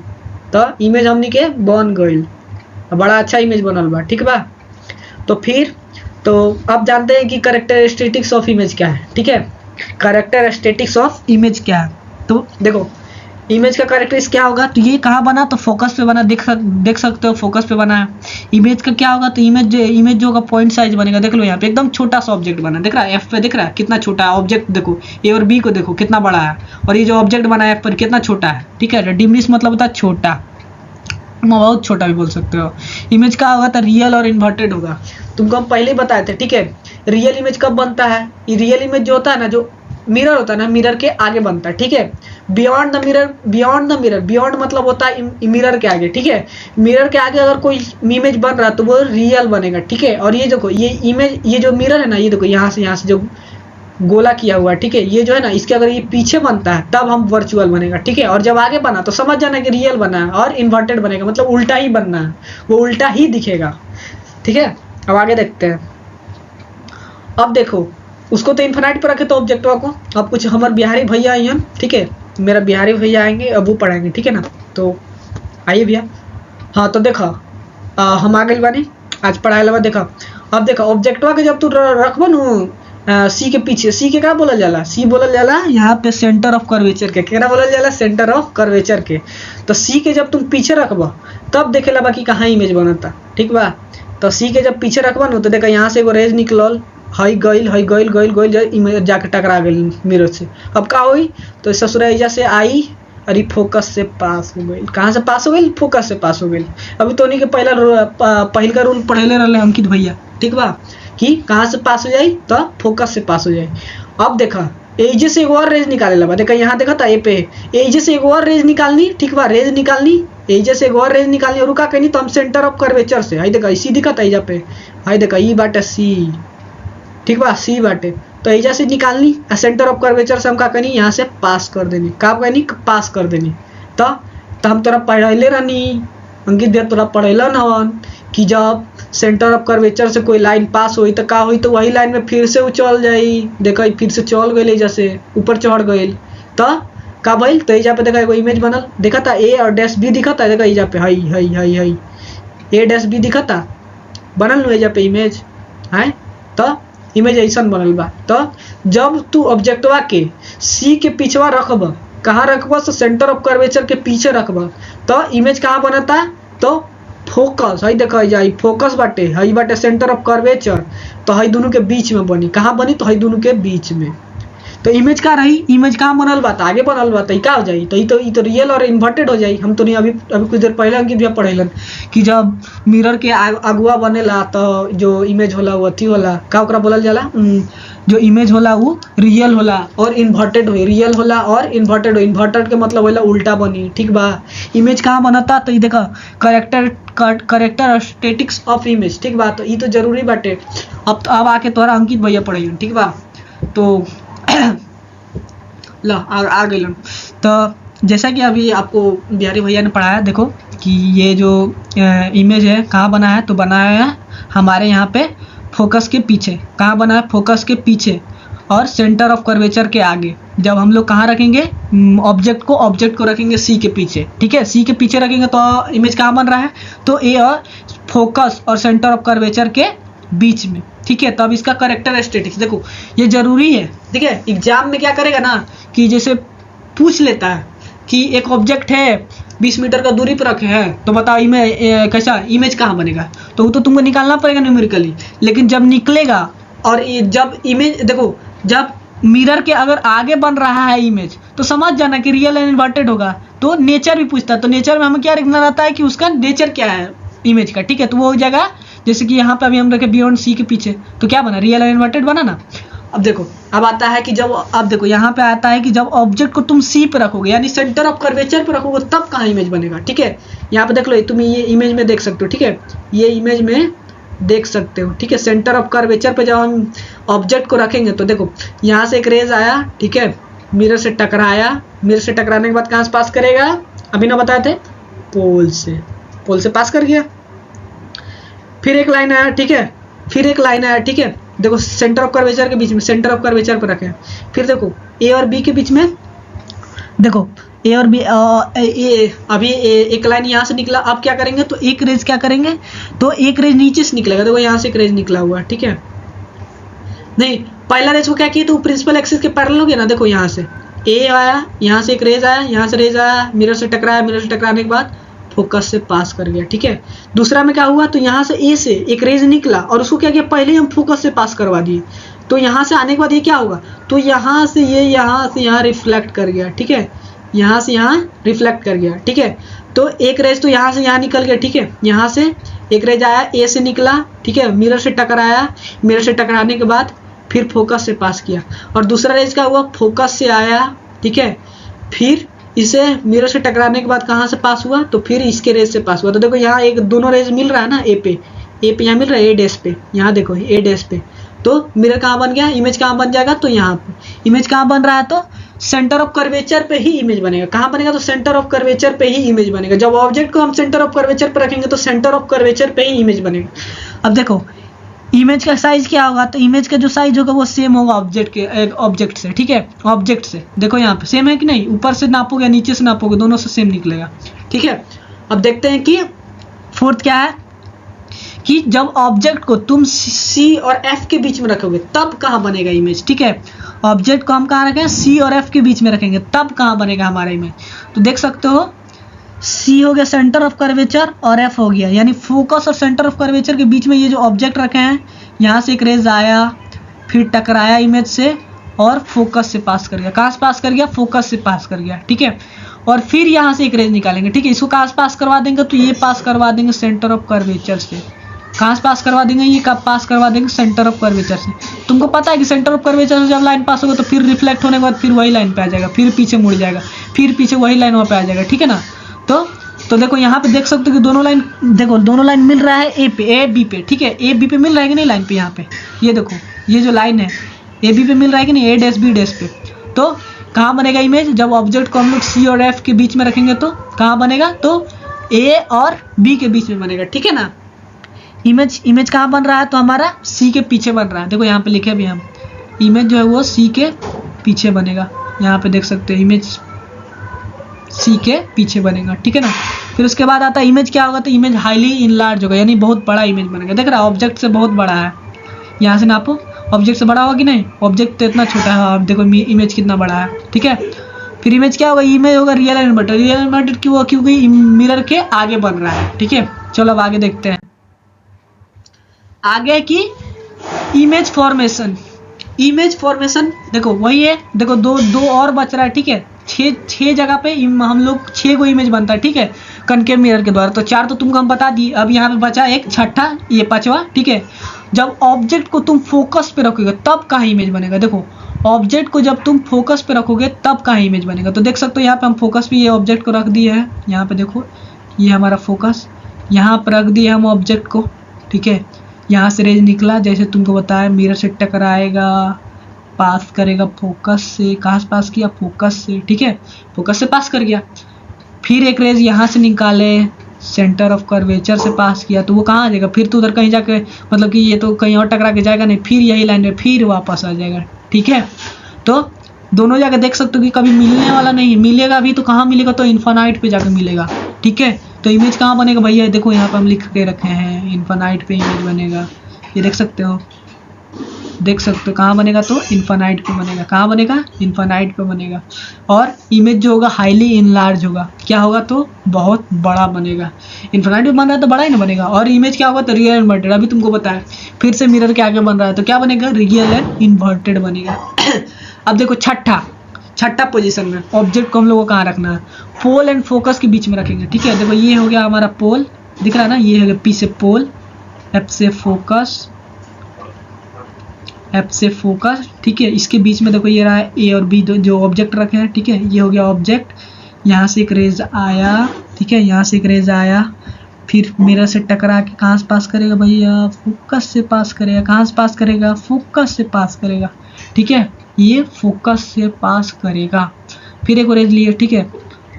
तो इमेज हमनी के बन गई, बड़ा अच्छा इमेज बनल बा, ठीक बा। तो फिर तो अब जानते हैं कि कैरेक्टरिस्टिक्स ऑफ इमेज क्या है, ठीक है। कैरेक्टरिस्टिक्स ऑफ इमेज क्या है, तो देखो इमेज का कैरेक्टरिस्टिक्स क्या होगा, तो ये कहाँ बना, तो फोकस पे बना, देख सकते हो फोकस पे बना है। इमेज का क्या होगा, तो इमेज जो होगा पॉइंट साइज बनेगा। देख लो यहाँ पे एकदम छोटा सा ऑब्जेक्ट बना, दिख रहा है एफ पे, दिख रहा है कितना छोटा है ऑब्जेक्ट। देखो ए और बी को देखो कितना बड़ा है, और ये जो ऑब्जेक्ट बना है एफ पर कितना छोटा है, ठीक है। डिमिनिश मतलब होता है छोटा, बहुत छोटा भी बोल सकते हो। इमेज का होगा तो रियल और इन्वर्टेड होगा, तुमको हम पहले ही बताए थे, ठीक है। रियल इमेज कब बनता है, ये रियल इमेज जो होता है ना, जो मिरर होता है ना, मिरर के आगे बनता है, ठीक है। बियॉन्ड द मिरर, बियॉन्ड मतलब होता है मिरर के आगे, ठीक है। मिरर के आगे अगर कोई इमेज बन रहा है तो वो रियल बनेगा, ठीक है। और ये देखो ये इमेज, ये जो मिरर है ना, ये देखो यहाँ से जो गोला किया हुआ है, ठीक है, ये जो है ना, इसके अगर ये पीछे बनता है तब हम वर्चुअल बनेगा, ठीक है। और जब आगे बना तो समझ जाना कि रियल बना है, और इन्वर्टेड बनेगा मतलब उल्टा ही बनना है, वो उल्टा ही दिखेगा, ठीक है। अब आगे देखते हैं। अब देखो उसको तो इन्फिनाइट पर रखे तो ऑब्जेक्टवा को, अब कुछ हमारे बिहारी भैया आई हैं, ठीक है, मेरा बिहारी भैया आएंगे, अब वो पढ़ाएंगे, ठीक है ना। तो आइए भैया। हाँ तो देखो हम आ गए बानी आज पढ़ाए लगा। देखा अब देखा ऑब्जेक्टवा के जब तू रखबो न सी के पीछे, सी के क्या बोला जाला, सी बोला जाला यहाँ पे सेंटर ऑफ कर्वेचर के, क्या बोला जाला, सेंटर ऑफ कर्वेचर के। तो सी के जब तुम पीछे रखबो तब देखे ला कि कहाँ इमेज बनता, ठीक बा। तो सी के जब पीछे रखबा न तो देखा यहाँ से एगो रेज निकलल, हई गइल इमेज जाके टकरा गई मिरर से। अब का हुई, तो ससुराइजा से आई अरे फोकस से पास हो गई। कहाँ से पास हो गई, फोकस से पास हो गई। अभी तो नहीं के पहल का रूल पढ़ेले रहे अंकित भैया, ठीक बा, कि कहाँ से पास हो जाए, तो फोकस से पास हो जाए। अब देखा एजे से एक और रेज निकाले ला, देखा यहाँ देखा था ए पे, एजे से एक और रेज निकालनी, ठीक बा, रेज निकालनी, एजे से एक और रेज निकालनी, और रुका कहीं तो हम सेंटर ऑफ कर्वेचर से, हाई देखा इसी दिखा था एजा पे, हाई देखा ई बाटे सी, ठीक बा, सी बाटे। तो एजा से निकालनी, सेंटर ऑफ कर्वेचर से हम का करनी, यहाँ से पास कर देनी, का करनी, पास कर देनी। तो हम तोरा पढ़ले रहनी अंकित भैया, तोरा पढ़ेला न कि जब सेंटर ऑफ कर्वेचर से कोई लाइन पास हुई तो का हुई, तो वही लाइन में फिर से वो चल जाई। देखा फिर से चल गई, जैसे ऊपर चढ़ गई, तो का भइल, तो एजा पे देखा एगो इमेज बनल, देखा था ए और डैश बी दिखा था, देखा एजा पे हई ए डैश बी दिखा था, बनल न एजा पे इमेज है। तो इमेज ऐसा बनल बा। तो जब तू ऑब्जेक्टवा के सी के पीछवा रखब, कहाँ रखब, तो सेंटर ऑफ कर्वेचर के पीछे रखब, तो इमेज कहाँ बनता, तो फोकस, हई देखा जाई फोकस बाटे, हई बाटे सेंटर ऑफ कर्वेचर, तो हई दोनों के बीच में बनी, कहाँ बनी, तो हई दोनों के बीच में। तो इमेज का रही, इमेज कहाँ बनल बा त आगे बनल बा, त का हो जाई, तो ई तो रियल और इन्वर्टेड हो जाई। हम तो नहीं अभी कुछ देर पहले अंकित भैया पढ़ेलन कि जब मिरर के अगुआ बनेला तो जो इमेज होला वो अथी होला, का ओकरा बोलल जाला, जो इमेज होला वो रियल होला और इन्वर्टेड हो, रियल होला और इन्वर्टेड हो। इन्वर्टेड के मतलब होला उल्टा बनी, ठीक बा। इमेज कहाँ बनता, तो ये देखा करेक्टरिस्टिक्स ऑफ इमेज, ठीक बा। तो ये तो जरूरी बाटे। अब आके तोहरा अंकित भैया पढ़ेलन, ठीक बा। तो ला आ गई। तो जैसा कि अभी आपको बिहारी भैया ने पढ़ाया, देखो कि ये जो इमेज है कहाँ बना है, तो बनाया है हमारे यहाँ पे फोकस के पीछे। कहाँ बना है, फोकस के पीछे और सेंटर ऑफ कर्वेचर के आगे। जब हम लोग कहाँ रखेंगे ऑब्जेक्ट को रखेंगे सी के पीछे, ठीक है। सी के पीछे रखेंगे तो इमेज कहाँ बन रहा है, तो ए और फोकस और सेंटर ऑफ कर्वेचर के बीच में, ठीक है। तो अब इसका करेक्टरिस्टिक्स देखो, ये जरूरी है, ठीक है। एग्जाम में क्या करेगा ना कि जैसे पूछ लेता है कि एक ऑब्जेक्ट है 20 मीटर का दूरी पर रखे हैं, तो बताओ कैसा इमेज कहाँ बनेगा, तो वो तो तुमको निकालना पड़ेगा न्यूमेरिकली। लेकिन जब निकलेगा और जब इमेज देखो, जब मिरर के अगर आगे बन रहा है इमेज, तो समझ जाना कि रियल एंड इन्वर्टेड होगा। तो नेचर भी पूछता है, तो नेचर में हमें क्या लिखना रहता है कि उसका नेचर क्या है इमेज का, ठीक है। तो वो हो जाएगा, जैसे कि यहाँ पे अभी हम रखे बियॉन्ड सी के पीछे, तो क्या बना, रियल एंड इन्वर्टेड बना ना। अब देखो, अब आता है कि जब, अब देखो यहाँ पे आता है कि जब ऑब्जेक्ट को तुम सी पे रखोगे, यानी सेंटर ऑफ कर्वेचर पे रखोगे, तब कहाँ इमेज बनेगा, ठीक है। यहाँ पे देख लो, तुम ये इमेज में देख सकते हो, ठीक है। ये इमेज में देख सकते हो, ठीक है। सेंटर ऑफ कर्वेचर पे जब हम ऑब्जेक्ट को रखेंगे, तो देखो यहाँ से एक रेज आया, ठीक है, मिरर से टकराया, मिरर से टकराने के बाद कहाँ से पास करेगा, अभी ना बताए थे, पोल से पास कर गया। फिर एक लाइन आया, ठीक है, फिर एक लाइन आया, ठीक है। देखो सेंटर ऑफ कर्वेचर के बीच में, सेंटर ऑफ कर्वेचर पर रखें। फिर देखो ए और बी के बीच में, देखो ए और बी अभी एक लाइन यहाँ से निकला। अब क्या करेंगे, तो एक रेज क्या करेंगे, तो एक रेज नीचे से निकलेगा। देखो यहाँ से एक रेज निकला हुआ, ठीक है। नहीं, पहला रेज को क्या किया, तो प्रिंसिपल एक्सिस के पैरेलल हो गया ना। देखो यहाँ से ए आया, यहाँ से एक रेज आया, यहाँ से रेज आया, मिरर से टकराया, मिरर से टकराने के बाद फोकस से पास कर गया, ठीक है। दूसरा में क्या हुआ, तो यहाँ से ए से एक रेज निकला और उसको क्या किया, पहले हम फोकस से पास करवा दिए। तो यहाँ से आने के बाद ये क्या होगा, तो यहाँ से ये यहाँ से यहाँ रिफ्लेक्ट कर गया, ठीक है। यहाँ से यहाँ रिफ्लेक्ट कर गया, ठीक है। तो एक रेज तो यहाँ से यहाँ निकल गया, ठीक है। यहाँ से एक रेज आया, ए से निकला, ठीक है, मिरर से टकराया, मिरर से टकराने के बाद फिर फोकस से पास किया। और दूसरा रेज क्या हुआ, फोकस से आया, ठीक है, फिर इसे मिरर से टकराने के बाद कहाँ से पास हुआ, तो फिर इसके रेज से पास हुआ। तो देखो यहाँ एक दोनों रेज मिल रहा है ना, ए पे यहाँ मिल रहा है, ए डैश पे, यहाँ देखो ए डैश पे। तो मिरर कहाँ बन गया, इमेज कहाँ बन जाएगा, तो यहाँ पे इमेज कहाँ बन रहा है, तो सेंटर ऑफ कर्वेचर पे ही इमेज बनेगा। कहाँ बनेगा, तो सेंटर ऑफ कर्वेचर पे ही इमेज बनेगा। जब ऑब्जेक्ट को हम सेंटर ऑफ कर्वेचर पे रखेंगे, तो सेंटर ऑफ कर्वेचर पे ही इमेज बनेगा। अब देखो इमेज का साइज क्या होगा, तो इमेज का जो साइज होगा वो सेम होगा ऑब्जेक्ट से, ठीक है। ऑब्जेक्ट से देखो यहाँ पे सेम है कि नहीं, ऊपर से नापोगे नीचे से नापोगे, दोनों से सेम निकलेगा, ठीक है। अब देखते हैं कि फोर्थ क्या है, कि जब ऑब्जेक्ट को तुम सी और एफ के बीच में रखोगे तब कहाँ बनेगा इमेज, ठीक है। ऑब्जेक्ट को हम कहाँ रखें, सी और एफ के बीच में रखेंगे, तब कहाँ बनेगा हमारा इमेज। तो देख सकते हो, सी हो गया सेंटर ऑफ कर्वेचर और एफ हो गया, यानी फोकस और सेंटर ऑफ कर्वेचर के बीच में ये जो ऑब्जेक्ट रखे हैं, यहाँ से एक रेज आया, फिर टकराया इमेज से और फोकस से पास कर गया। कहाँ से पास कर गया, फोकस से पास कर गया, ठीक है। और फिर यहाँ से एक रेज निकालेंगे, ठीक है। इसको कहाँ से पास करवा देंगे, तो ये पास करवा देंगे सेंटर ऑफ कर्वेचर से। कहाँ से पास करवा देंगे, ये कब पास करवा देंगे, सेंटर ऑफ कर्वेचर से। तुमको पता है कि सेंटर ऑफ कर्वेचर से जब लाइन पास होगा तो फिर रिफ्लेक्ट होने के बाद फिर वही लाइन पे आ जाएगा, फिर पीछे मुड़ जाएगा, फिर पीछे वही लाइन वहाँ पे आ जाएगा, ठीक है ना। तो देखो यहाँ पे देख सकते हो कि दोनों लाइन, देखो दोनों लाइन मिल रहा है ए बी पे, ठीक है। ए बी पे मिल रहा है कि नहीं लाइन पे, यहाँ पे ये देखो, ये जो लाइन है ए बी पे मिल रहा है कि नहीं, ए डैश बी डैश पे। तो कहाँ बनेगा इमेज, जब ऑब्जेक्ट को हम लोग सी और एफ के बीच में रखेंगे तो कहाँ बनेगा, तो ए और बी के बीच में बनेगा, ठीक है ना। इमेज कहाँ बन रहा है, तो हमारा सी के पीछे बन रहा है। देखो यहाँ पे लिखे भी हम, इमेज जो है वो सी के पीछे बनेगा। यहाँ पे देख सकते हैं इमेज सी के पीछे बनेगा, ठीक है ना। फिर उसके बाद आता है इमेज क्या होगा, तो इमेज हाईली इनलार्ज होगा, यानी बहुत बड़ा इमेज बनेगा। देख रहा है ऑब्जेक्ट से बहुत बड़ा है, यहाँ से नापो ऑब्जेक्ट से बड़ा होगा कि नहीं, ऑब्जेक्ट तो इतना छोटा है, आप देखो इमेज कितना बड़ा है, ठीक है। फिर इमेज क्या होगा, इमेज होगा real and inverted. Real and inverted क्यों होगा, क्योंकि मिरर के आगे बन रहा है, ठीक है। चलो अब आगे देखते हैं, आगे की इमेज फॉर्मेशन। इमेज फॉर्मेशन देखो वही है, देखो दो दो और बच रहा है, ठीक है। छः जगह पे हम लोग 6 को इमेज बनता है, ठीक है, कनकेव मिरर के द्वारा। तो 4 तो तुमको हम बता दिए, अब यहाँ पे बचा एक छठा, ये 5वां, ठीक है। जब ऑब्जेक्ट को तुम फोकस पे रखोगे तब कहाँ इमेज बनेगा, देखो ऑब्जेक्ट को जब तुम फोकस पे रखोगे तब कहाँ इमेज बनेगा। तो देख सकते हो यहाँ पे हम फोकस पे ये ऑब्जेक्ट को रख दिए हैं, यहाँ पे देखो ये हमारा फोकस, यहाँ पर रख दिए हम ऑब्जेक्ट को, ठीक है। यहाँ से रेज निकला, जैसे तुमको बताया मिरर से टकराएगा, पास करेगा फोकस से, कहाँ से पास किया, फोकस से, ठीक है, फोकस से पास कर गया। फिर एक रेज यहाँ से निकाले, सेंटर ऑफ कर्वेचर से पास किया, तो वो कहाँ आ जाएगा, फिर तो उधर कहीं जाके, मतलब कि ये तो कहीं और टकरा के जाएगा नहीं, फिर यही लाइन में फिर वापस आ जाएगा, ठीक है। तो दोनों जगह देख सकते हो कि कभी मिलने वाला नहीं है, मिलेगा भी तो कहाँ मिलेगा, तो इन्फिनाइट पे जाके मिलेगा, ठीक है। तो इमेज कहाँ बनेगा भैया, देखो यहाँ पे हम लिख के रखे हैं, इन्फिनाइट पे इमेज बनेगा, ये देख सकते हो, देख सकते हो कहाँ बनेगा, तो इन्फिनाइट पे बनेगा, कहाँ बनेगा, इन्फिनाइट पे बनेगा। और इमेज जो होगा हाईली इनलार्ज होगा, क्या होगा, तो बहुत बड़ा बनेगा। इन्फिनाइट पे बन रहा है तो बड़ा ही ना बनेगा। और इमेज क्या होगा, तो रियल इन्वर्टेड, अभी तुमको बताया। फिर से मिरर के आगे बन रहा है तो क्या बनेगा, रियल एंड इन्वर्टेड बनेगा। अब देखो छठा पोजीशन में ऑब्जेक्ट को हम लोगों को कहाँ रखना है, पोल एंड फोकस के बीच में रखेंगे, ठीक है। देखो ये हो गया हमारा पोल, दिख रहा है ना, ये हो गया पी से पोल, एफ से फोकस, एफ से फोकस, ठीक है। इसके बीच में देखो ये रहा है ए और बी, जो ऑब्जेक्ट रखे हैं, ठीक है। ये हो गया ऑब्जेक्ट, यहाँ से एक रेज आया, ठीक है, यहाँ से एक रेज आया, फिर मिरर से टकरा के कहाँ से पास करेगा भैया, फोकस से पास करेगा, कहाँ से पास करेगा, फोकस से पास करेगा, ठीक है, ये फोकस से पास करेगा। फिर एक रेज लिए, ठीक है,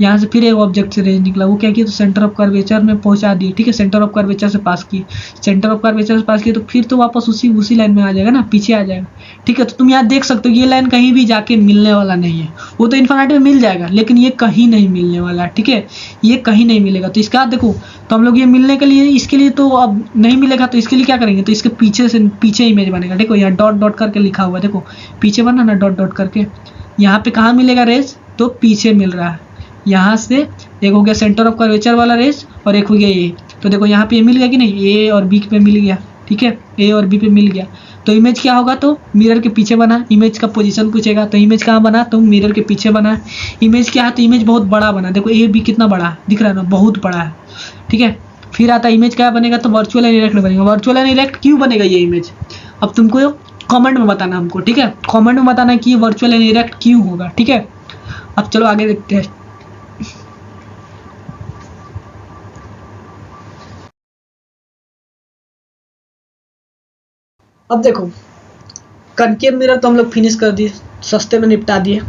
यहाँ से फिर एक ऑब्जेक्ट से रेज निकला, वो क्या किया, तो सेंटर ऑफ कर्वेचर में पहुंचा दिए, ठीक है, सेंटर ऑफ कर्वेचर से पास किए, सेंटर ऑफ कर्वेचर से पास किए, तो फिर तो वापस उसी लाइन में आ जाएगा ना, पीछे आ जाएगा, ठीक है। तो तुम यहाँ देख सकते हो ये लाइन कहीं भी जाके मिलने वाला नहीं है, वो तो इन्फिनिटी में मिल जाएगा लेकिन ये कहीं नहीं मिलने वाला, ठीक है, ये कहीं नहीं मिलेगा। तो इसका देखो, तो हम लोग ये मिलने के लिए, इसके लिए तो अब नहीं मिलेगा, तो इसके लिए क्या करेंगे, तो इसके पीछे इमेज बनेगा, देखो यहाँ डॉट डॉट करके लिखा हुआ है, देखो पीछे बना ना डॉट डॉट करके, यहाँ पे कहाँ मिलेगा रेज, तो पीछे मिल रहा है। यहाँ से एक हो गया सेंटर ऑफ कर्वेचर वाला रेज और एक हो गया ए, तो देखो यहाँ पे मिल गया कि नहीं, ए और बी पे मिल गया, ठीक है, ए और बी पे मिल गया। तो इमेज क्या होगा, तो मिरर के पीछे बना, इमेज का पोजीशन पूछेगा तो इमेज कहाँ बना, तो मिरर के पीछे बना। इमेज क्या है, तो इमेज बहुत बड़ा बना, देखो ए बी कितना बड़ा है, दिख रहा है ना, बहुत बड़ा है, ठीक है। फिर आता है इमेज क्या बनेगा, तो वर्चुअल एंड इरेक्ट बनेगा। वर्चुअल एंड इरेक्ट क्यों बनेगा ये इमेज, अब तुमको कमेंट में बताना हमको, ठीक है, कमेंट में बताना कि वर्चुअल एंड इरेक्ट क्यों होगा, ठीक है। अब चलो आगे देखते हैं। अब देखो कनकेव मिरर तो हम लोग फिनिश कर दिए, सस्ते में निपटा दिए,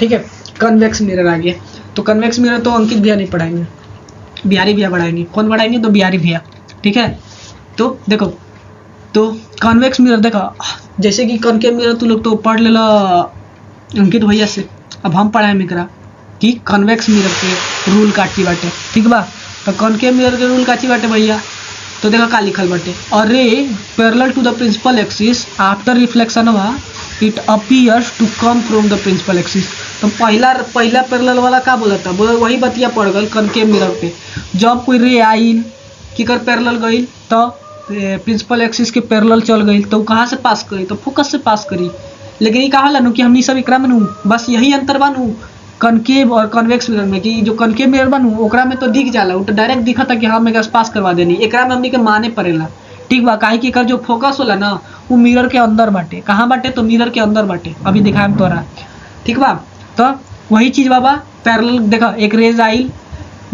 ठीक है। कन्वेक्स मिरर आ गया, तो कन्वेक्स मिरर तो अंकित भैया नहीं पढ़ाएंगे, बिहारी भैया पढ़ाएंगे। कौन पढ़ाएंगे, तो बिहारी भैया, ठीक है। तो देखो, तो कन्वेक्स मिरर देखा, जैसे कि कनकेव मिरर तू लोग तो पढ़ लेला अंकित भैया से, अब हम पढ़ाए मिकरा कि कन्वेक्स मिरर के रूल काटी बाटे, ठीक बा। तो कनकेव मिरर के रूल काटी बाटे भैया, तो देखा का लिखल बाटे, a ray parallel to the principal axis after reflection it appears to come from the principal axis. तो पहला पैरेलल वाला का बोला था, वही बतिया पड़ गल कनकेव मिरर पे, जब कोई रे आइल कि कर पैरेलल गई तो प्रिंसिपल एक्सिस के पैरेलल चल गई, तो कहाँ से पास करी, तो फोकस से पास करी। लेकिन ये कहा नु कि हमनी सब एकरा में नु बस यही अंतर बानू कनकेव और कन्वेक्स मिरर में, कि जो कनकेव मिरर बनू ओकरा में तो दिख जाला, वो तो डायरेक्ट दिखा था कि हाँ मेरा पास करवा देनी, एकरा में हमनी के माने पड़ेला, ठीक बा। काहे कि एकर जो फोकस होला ना वो मिरर के अंदर बाटे, कहाँ बाटे, तो मिरर के अंदर बाटे, अभी दिखाएम तोरा, ठीक बा। तो वही चीज बाबा पैरेलल देखा, एक रेज आइल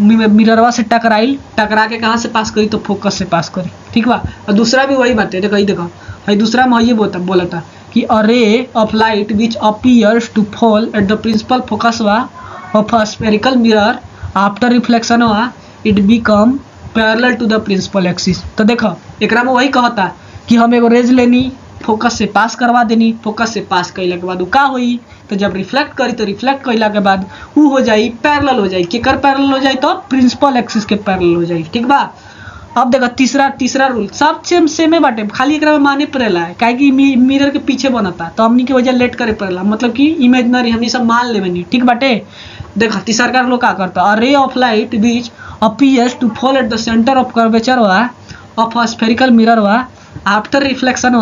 मिररवा से टकराइल, टकरा के कहाँ से पास करी, तो फोकस से पास करी, ठीक बा। और दूसरा भी वही बात है, देखो दूसरा में ये बोला था कि a ray of light which appears to fall at the principal focus of a spherical mirror after reflection it become parallel to the principal axis। तो देखो एकरा में वही कहता कि हम एगो रेज लेनी, फोकस से पास करवा देनी, फोकस से पास कैला के बाद का होई, तो जब रिफ्लेक्ट करी तो रिफ्लेक्ट कैला के बाद वो हो जाई पैरेलल हो जाई, केकर पैरेलल हो जाई, तो प्रिंसिपल एक्सिस के पैरेलल हो जाई, ठीक बा। अब देखो तीसरा रूल सब सेम बाटे, खाली एकरा में माने पड़ेला है, काहे कि मिरर के पीछे बनता, तो हमनी के वजह लेट करे पड़ेला, मतलब कि इमेजिनरी हमनी सब मान लेवे नहीं, ठीक बाटे। देखो तीसरा लोग का करता, a ray of light which appears to fall at the centre of curvature of a spherical mirror after reflection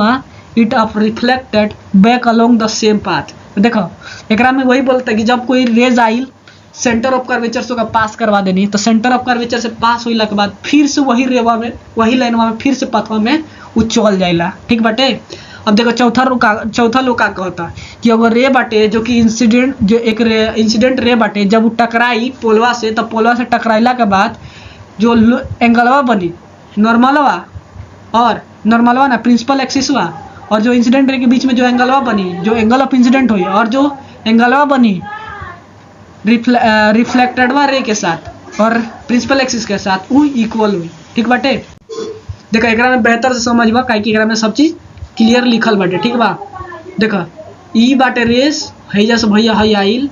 it of reflected back along the same path. देखो एकरा में वही बोलता है कि जब कोई रेज आइल सेंटर ऑफ कर्वेचर से पास करवा देनी, तो सेंटर ऑफ कर्वेचर से पास होला के बाद फिर से वही रेवा में, वही लाइनवा में, फिर से पथवा में वो चल जाएला। ठीक बाटे। अब देखो चौथा लोग का कहता कि अगर रे बाटे जो कि इंसिडेंट, जो एक इंसिडेंट रे बाटे, जब वो टकराई पोलवा से, तब पोलवा से टकराइला के बाद जो एंगलवा बनी नॉर्मलवा, और नॉर्मलवा ना प्रिंसिपल एक्सिसवा, और जो इंसिडेंट रे के बीच में जो एंगलवा बनी, जो एंगल ऑफ इंसिडेंट हुई, और जो एंगलवा बनी रिफ्लेक्टेडवा रे के साथ और प्रिंसिपल एक्सिस के साथ, वो इक्वल हुई। ठीक बाटे। देखो एकरा में बेहतर से समझबा, काहे कि एकरा में सब चीज क्लियर लिखल बाटे। ठीक बा। देखो ई बाटे रेस हैजा से भैया हई आइल।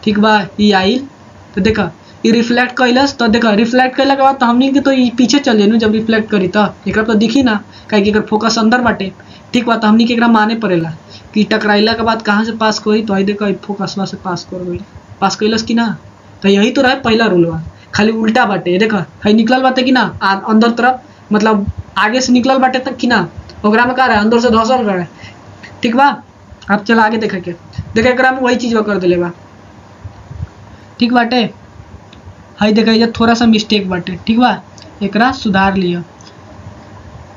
ठीक बा। ई आइल तो देखो ये रिफ्लेक्ट कैलस, तो देखो रिफ्लेक्ट कैला के बाद तो हमनी के तो ई पीछे चल जाइनु जब रिफ्लेक्ट करी, तो एकरा तो दिखी ना, काहे कि एकर फोकस अंदर बाटे। ठीक बा। तो हमनी के एकरा माने पड़ेला कि टकराइला के बाद कहाँ से पास करी, तो हई देखो फोकसवा से पास कर गई, पास कैलस कि ना। तो यही तो रहे पहला रूलवा, खाली उल्टा बाटे। देखो हई निकलल बाटे कि ना अंदर तरफ, मतलब आगे से निकलल बाटे तक कि ना, ओकरा में का रहे अंदर से धसल रहे। ठीक बा। अब चल आगे देखे के, देखे एकरा में वही चीज कर देले बा। ठीक बाटे। हई देखा ये थोड़ा सा मिस्टेक बाटे। ठीक बा। एकरा सुधार लिया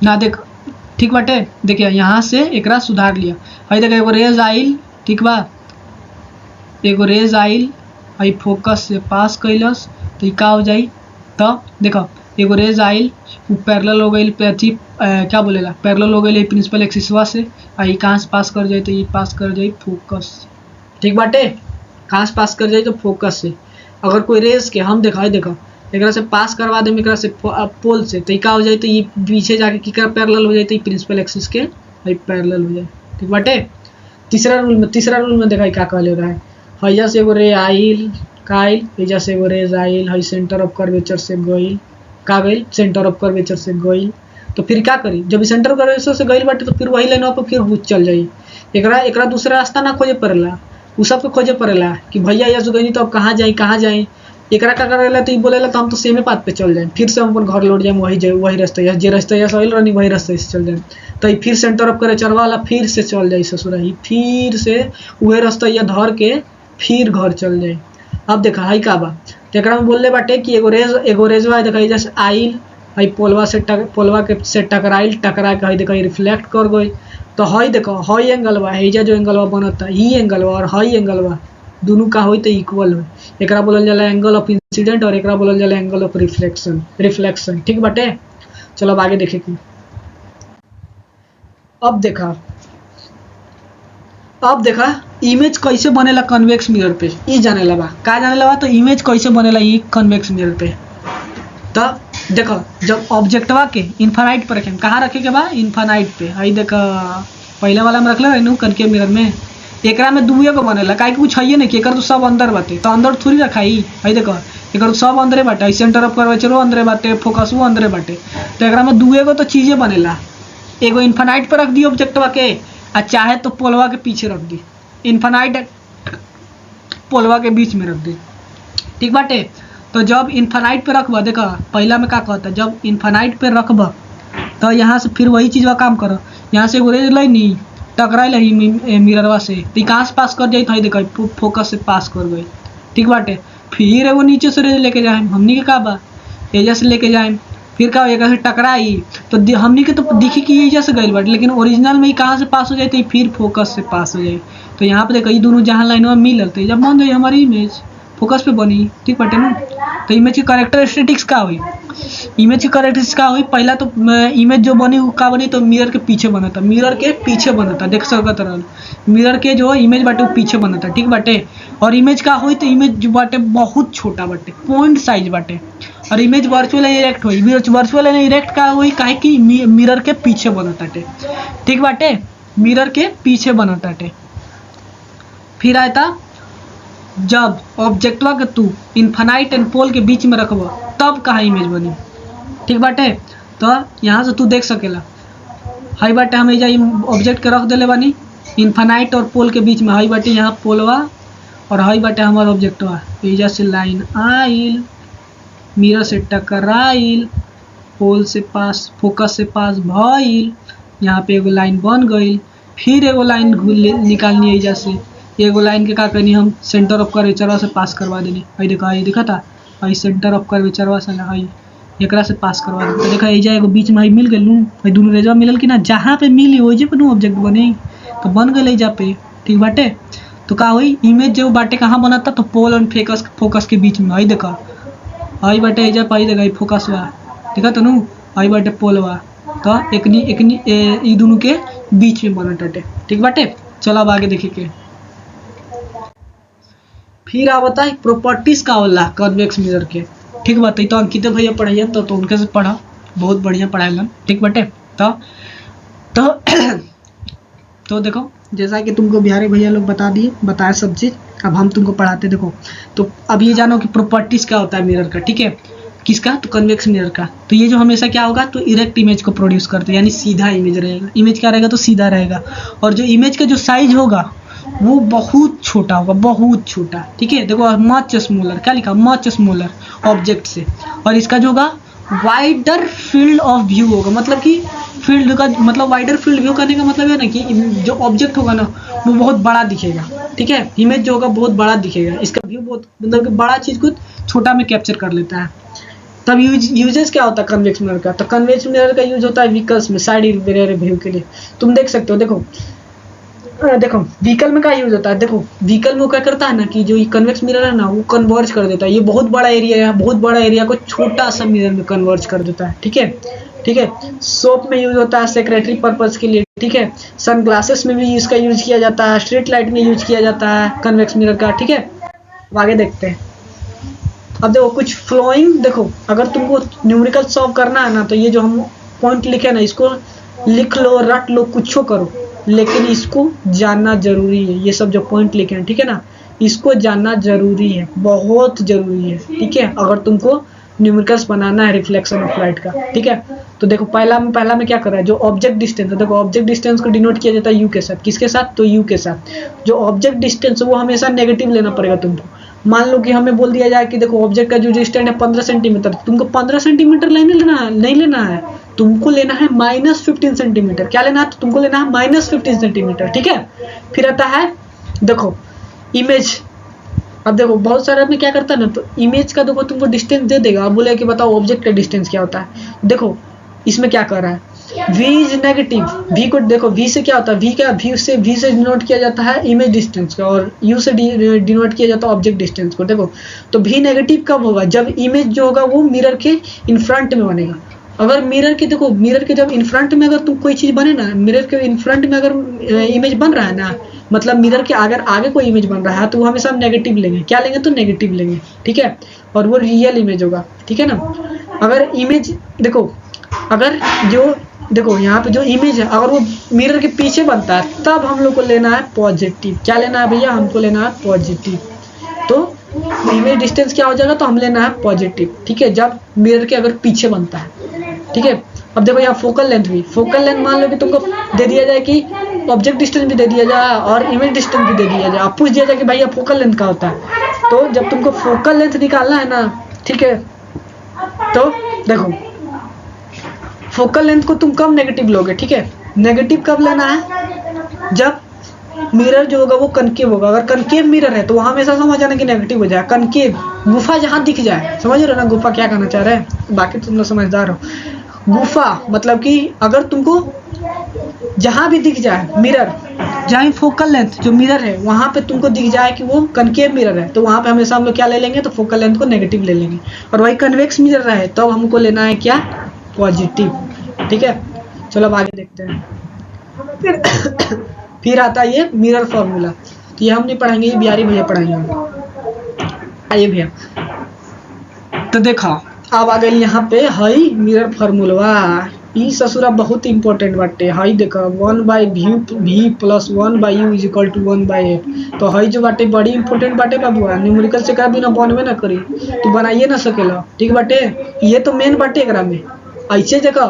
ना। देख ठीक बाटे। देखिए यहाँ से एकरा सुधार लिया। हई देखा एगो रेज आइल। ठीक बा। एगो रेज आइल, हई फोकस से पास कैलस, तो ई का हो जाई, तो देखो एगो रेज आइल वो पैरेलल हो गई, अथी क्या बोलेला, पैरेलल हो गई प्रिंसिपल एक्सिसवा से, आई कहाँ से पास कर जाए, तो ये पास कर जाए फोकस। ठीक बाटे। कहाँ से पास कर जाए, तो फोकस से। अगर कोई रेस के हम देखा देखो एकरा से पास करवा दे एकरा से पोल से, तो का हो जाए, तो ये पीछे जाके किकरा पैरेलल हो जाए, तो प्रिंसिपल एक्सिस के पैरेलल हो जाए। ठीक बाटे। तीसरा रूल में देखा क्या कहले रहा है, हैजा से एगो रे आइल काइल, हैजा से एगो रेज आइल, हई सेंटर ऑफ कर्वेचर से गइल, का गइल सेंटर ऑफ कर्वेचर से गइल, तो फिर क्या करी, जब सेंटर ऑफ कर्वेचर से गइल बाटे तो फिर वही लाइन पर फिर चल जाई। एकरा दूसरा रास्ता ना खोजे पड़ेला, उ सब के खोजे पड़ेला कि भैया यहाँ से गई तो अब कहाँ जाए। एकरा का करेला, तो बोलेला तो हम तो सेमे पाथ पे चल जाए, फिर से हम अपन घर लौट जाए, वही रास्ते जे रास्ते से आइल रहनी वही रास्ते से चल जाए, तो फिर सेंटर ऑफ कर्वेचर वाला फिर से चल जाए ससुराही, फिर से वही रास्ता धर के फिर घर चल जाए। अब देखा हई का बा, तो एकरा में बोलले बाटे कि एगो रेजवा देखा जैसे आइल, हई पोलवा के से टकराइल, टकरा के हई देखा रिफ्लेक्ट कर गई, तो हई देखो हई एंगलवा, हैजा जो एंगलवा बनता ही एंगलवा और हई एंगलवा दोनों का होई तो इक्वल हो। एकरा बोलल जाला एंगल ऑफ इंसिडेंट और एकरा बोलल जाला एंगल ऑफ रिफ्लेक्शन। ठीक बाटे। चलो अब आगे देखे की। अब देखा इमेज कैसे बनेला कन्वेक्स मिरर पे, ई जानेला बा। का जानेला बा, तो इमेज कैसे बनेला ई कन्वेक्स मिरर पे। तो देखो जब ऑब्जेक्टवा के इन्फानाइट पर रखें, कहाँ रखे के बा, इन्फानाइट पे। हई देखो पहले वाला में रखले रहनू कनकेव मिरर में, एकरा में दुए को बनेला, काहे कि कुछ है नहीं कि एकर तो सब अंदर बाटे, तो अंदर थोड़ी रखाई। हई देखो एकर तो सब अंदरे बाटे, सेंटर ऑफ कर्वेचर अंदरे बाटे, फोकस वो अंदरे बाटे, तो एकरा में दुए को तो चीजें बनेला। एगो इन्फानाइट पर रख दी ऑब्जेक्टवा के, आ चाहे तो पोलवा के पीछे रख दी, इन्फानाइट पोलवा के बीच में रख दी। ठीक बाटे। तो जब इन्फानाइट पे रखबा, देखा पहला में क्या कहता, जब इन्फानाइट पे रखबा तो यहाँ से फिर वही चीज़ काम करो, यहाँ से एगो रेज लई टकराइल मिररवा से, तो कहाँ से पास कर जाई, तो देखा फोकस से पास कर गई। ठीक बाटे। फिर एगो नीचे से रेज लेके जाए, हमनी के का बा एजा से लेके जाए, फिर का एक से टकराई तो हमनी के तो दिखी कि एजा से गई बाटे, लेकिन ओरिजिनल में कहाँ से पास हो जाए, तो फिर फोकस से पास हो जाए। तो यहाँ पे देखो ये दोनों जहाँ लाइनवा मिलल, तो जब बन जाए हमारी इमेज फोकस पे बनी। ठीक बाटे ना। तो इमेज की कैरेक्टरिस्टिक्स का हुई, पहला तो इमेज जो बनी वो का बनी, तो मिरर के पीछे बना था, देख सकत रहल मिरर के जो इमेज बाटे वो पीछे बना था। ठीक बाटे। और इमेज का हुई, तो इमेज जो बाटे बहुत छोटा बाटे, पॉइंट साइज बाटे, और इमेज वर्चुअल इरेक्ट हुई। वर्चुअल इरेक्ट का हुई काहे कि मिरर के पीछे बना ताटे। ठीक बाटे। मिरर के पीछे बना ताटे। फिर आया था जब ऑब्जेक्टवा के तू इन्फानाइट एंड पोल के बीच में रखबो तब कहाँ इमेज बनी। ठीक बाटे। तो यहाँ से तू देख सकेला, हई बाटे हम एजा ऑब्जेक्ट के रख देले बानी इन्फानाइट और पोल के बीच में, हई बाटे यहाँ पोलवा और हई बाटे हमार ऑब्जेक्टवा, एजा से लाइन आइल, मिरर से टकराइल, पोल से पास, फोकस से पास भइल, यहाँ पे एगो लाइन बन गई। फिर एगो लाइन निकालनी है एजा से। एगो लाइन के का करनी हम सेंटर ऑफ कर्वेचरवा से पास करवा देनी। आई देखा, आई देखा था, आई सेंटर ऑफ कर्वेचरवा से आई एकरा से पास करवा देनी। तो देखा एजा एगो बीच में मिल गई भाई, दोनों रेजवा मिलल कि ना, जहाँ पे मिली ओजे पे ऑब्जेक्ट बने, तो बन गई एजा पे। ठीक बाटे। तो का हुई इमेज जो बाटे कहाँ बनता, तो पोल और फोकस के बीच में। आई देखा, आई बाटे एजा पाई देखा फोकस हुआ, देखा तो नू, आई बाटे पोल हुआ। तो एकनी ई दोनों के बीच में बना टाटे। ठीक बाटे। चलो अब आगे देखे के। फिर आ बताए प्रॉपर्टीज का होला कन्वेक्स मिरर के। ठीक बात है। तो अंकित भैया पढ़ाइए तो उनके से पढ़ा, बहुत बढ़िया पढ़ाएगा। ठीक बाटे। तो तो देखो, जैसा कि तुमको बिहारी भैया लोग बताए सब चीज़, अब हम तुमको पढ़ाते। देखो, तो अब ये जानो कि प्रॉपर्टीज क्या होता है मिरर का। ठीक है, किसका, तो कन्वेक्स मिरर का। तो ये जो हमेशा क्या होगा, तो इरेक्ट इमेज को प्रोड्यूस करते हैं, यानी सीधा इमेज रहेगा। इमेज क्या रहेगा, तो सीधा रहेगा। और जो इमेज का जो साइज होगा वो बहुत छोटा होगा, बहुत छोटा। ठीक है, देखो मच स्मॉलर, क्या लिखा, मच स्मॉलर ऑब्जेक्ट से। और इसका जो होगा वाइडर फील्ड ऑफ व्यू होगा, मतलब कि फील्ड का मतलब वाइडर फील्ड व्यू करने का मतलब है ना कि जो ऑब्जेक्ट होगा ना वो बहुत बड़ा दिखेगा। ठीक है, इमेज जो होगा बहुत बड़ा दिखेगा, इसका व्यू बहुत मतलब कि बड़ा चीज को छोटा में कैप्चर कर लेता है। तब यूजेस क्या होता है कन्वेक्स मिरर का, तो कन्वेक्स मिरर का यूज होता है व्हीकल्स में साइड मिरर व्यू के लिए। तुम देख सकते हो, देखो व्हीकल में क्या यूज होता है। देखो व्हीकल में क्या करता है ना कि जो कन्वेक्स मिरर है ना वो कन्वर्ज कर देता है। ये बहुत बड़ा एरिया है, बहुत बड़ा एरिया को छोटा सा मिरर में कन्वर्ज कर देता है। ठीक है, ठीक है। सोप में यूज होता है सेक्रेटरी पर्पज के लिए। ठीक है, सन ग्लासेस में भी इसका यूज किया जाता है, स्ट्रीट लाइट में यूज किया जाता है कन्वेक्स मिरर का। ठीक है, अब आगे देखते हैं। अब देखो कुछ फ्लोइंग, देखो अगर तुमको न्यूमेरिकल सॉल्व करना है ना तो ये जो हम पॉइंट लिखे ना इसको लिख लो, रट लो, कुछ करो, लेकिन इसको जानना जरूरी है। ये सब जो पॉइंट लिखे हैं, ठीक है ना, इसको जानना जरूरी है, बहुत जरूरी है। ठीक है, अगर तुमको न्यूमेरिकल्स बनाना है रिफ्लेक्शन ऑफ लाइट का। ठीक है, तो देखो पहला में क्या कर रहा है, जो ऑब्जेक्ट डिस्टेंस है, देखो ऑब्जेक्ट डिस्टेंस को डिनोट किया जाता है यू के साथ। किसके साथ, तो यू के साथ। जो ऑब्जेक्ट डिस्टेंस है वो हमेशा नेगेटिव लेना पड़ेगा तुमको। मान लो कि हमें बोल दिया जाए कि देखो ऑब्जेक्ट का जो डिस्टेंस है 15 सेंटीमीटर, तुमको 15 सेंटीमीटर नहीं लेना है, तुमको लेना है -15 सेंटीमीटर। क्या लेना है, तो तुमको लेना है -15 सेंटीमीटर। ठीक है, फिर आता है देखो इमेज। अब देखो बहुत सारे में क्या करता है ना, तो इमेज का देखो तुमको डिस्टेंस दे देगा और बोले कि बताओ ऑब्जेक्ट का डिस्टेंस क्या होता है। देखो इसमें क्या कर रहा है, v इज नेगेटिव। v को देखो, v से क्या होता है, v से डिनोट किया जाता है इमेज डिस्टेंस को, और u से डिनोट किया जाता है ऑब्जेक्ट डिस्टेंस को। देखो तो v नेगेटिव कब होगा, जब इमेज जो होगा वो मिरर के इन फ्रंट में बनेगा। अगर मिरर के देखो, मिरर के जब इन फ्रंट में अगर तुम कोई चीज बने ना, मिरर के इन फ्रंट में अगर इमेज बन रहा है ना, मतलब मिरर के अगर आगे कोई इमेज बन रहा है तो वो हमेशा हम नेगेटिव लेंगे। क्या लेंगे, तो नेगेटिव लेंगे। ठीक है, और वो रियल इमेज होगा। ठीक है ना, अगर इमेज देखो, अगर जो देखो यहाँ पे जो इमेज है अगर वो मिरर के पीछे बनता है तब हम लोग को लेना है पॉजिटिव। क्या लेना है भैया, हमको लेना है पॉजिटिव। तो इमेज डिस्टेंस क्या हो जाएगा, तो हम लेना है पॉजिटिव। ठीक है, जब मिरर के अगर पीछे बनता है। ठीक है, अब देखो यहाँ फोकल लेंथ भी, फोकल लेंथ मान लो कि तुमको दे दिया जाए कि ऑब्जेक्ट डिस्टेंस भी दे दिया जाए और इमेज डिस्टेंस भी दे दिया जाए, अब पूछ दिया जाए कि भैया फोकल लेंथ का होता है। तो जब तुमको फोकल लेंथ निकालना है ना, ठीक है, तो देखो फोकल लेंथ को तुम कब नेगेटिव लोगे। ठीक है, नेगेटिव कब लेना है, जब मिरर जो होगा वो कनकेव होगा। अगर कनकेव मिरर है तो वहां हमेशा समझ आना कि नेगेटिव हो जाए। कनकेव गुफा जहां दिख जाए, समझ रहे हो ना गुफा क्या कहना चाह रहे हैं, बाकी तुम लोग समझदार हो। गुफा मतलब कि अगर तुमको जहां भी दिख जाए मिरर, जहाँ फोकल लेंथ जो मिरर है वहां पे तुमको दिख जाए कि वो कनकेव मिरर है, तो वहां पे हमेशा हम लोग क्या ले लेंगे, तो फोकल लेंथ को नेगेटिव ले लेंगे। और वही कन्वेक्स मिरर रहे तब तो हमको लेना है क्या, पॉजिटिव। ठीक है, चलो अब आगे देखते हैं। फिर आता है ये मिरर फॉर्मूला। तो ये हम नहीं पढ़ाएंगे, ये बिहारी भैया पढ़ाएंगे। आइए भैया, तो देखा अब आ गई यहाँ पे हई मिरर फॉर्मूला। ई ससुरा बहुत इंपॉर्टेंट बाटे। हई देखा 1/v + 1/u = 1/8। तो हई जो बाटे बड़ी इंपॉर्टेंट बाटे बाबुआ, न्यूमेरिकल से का बिना बनवे ना करी, तो बनाइए ना सकेला। ठीक बाटे, ये तो मेन बाटे एकरा में। ऐसे देखो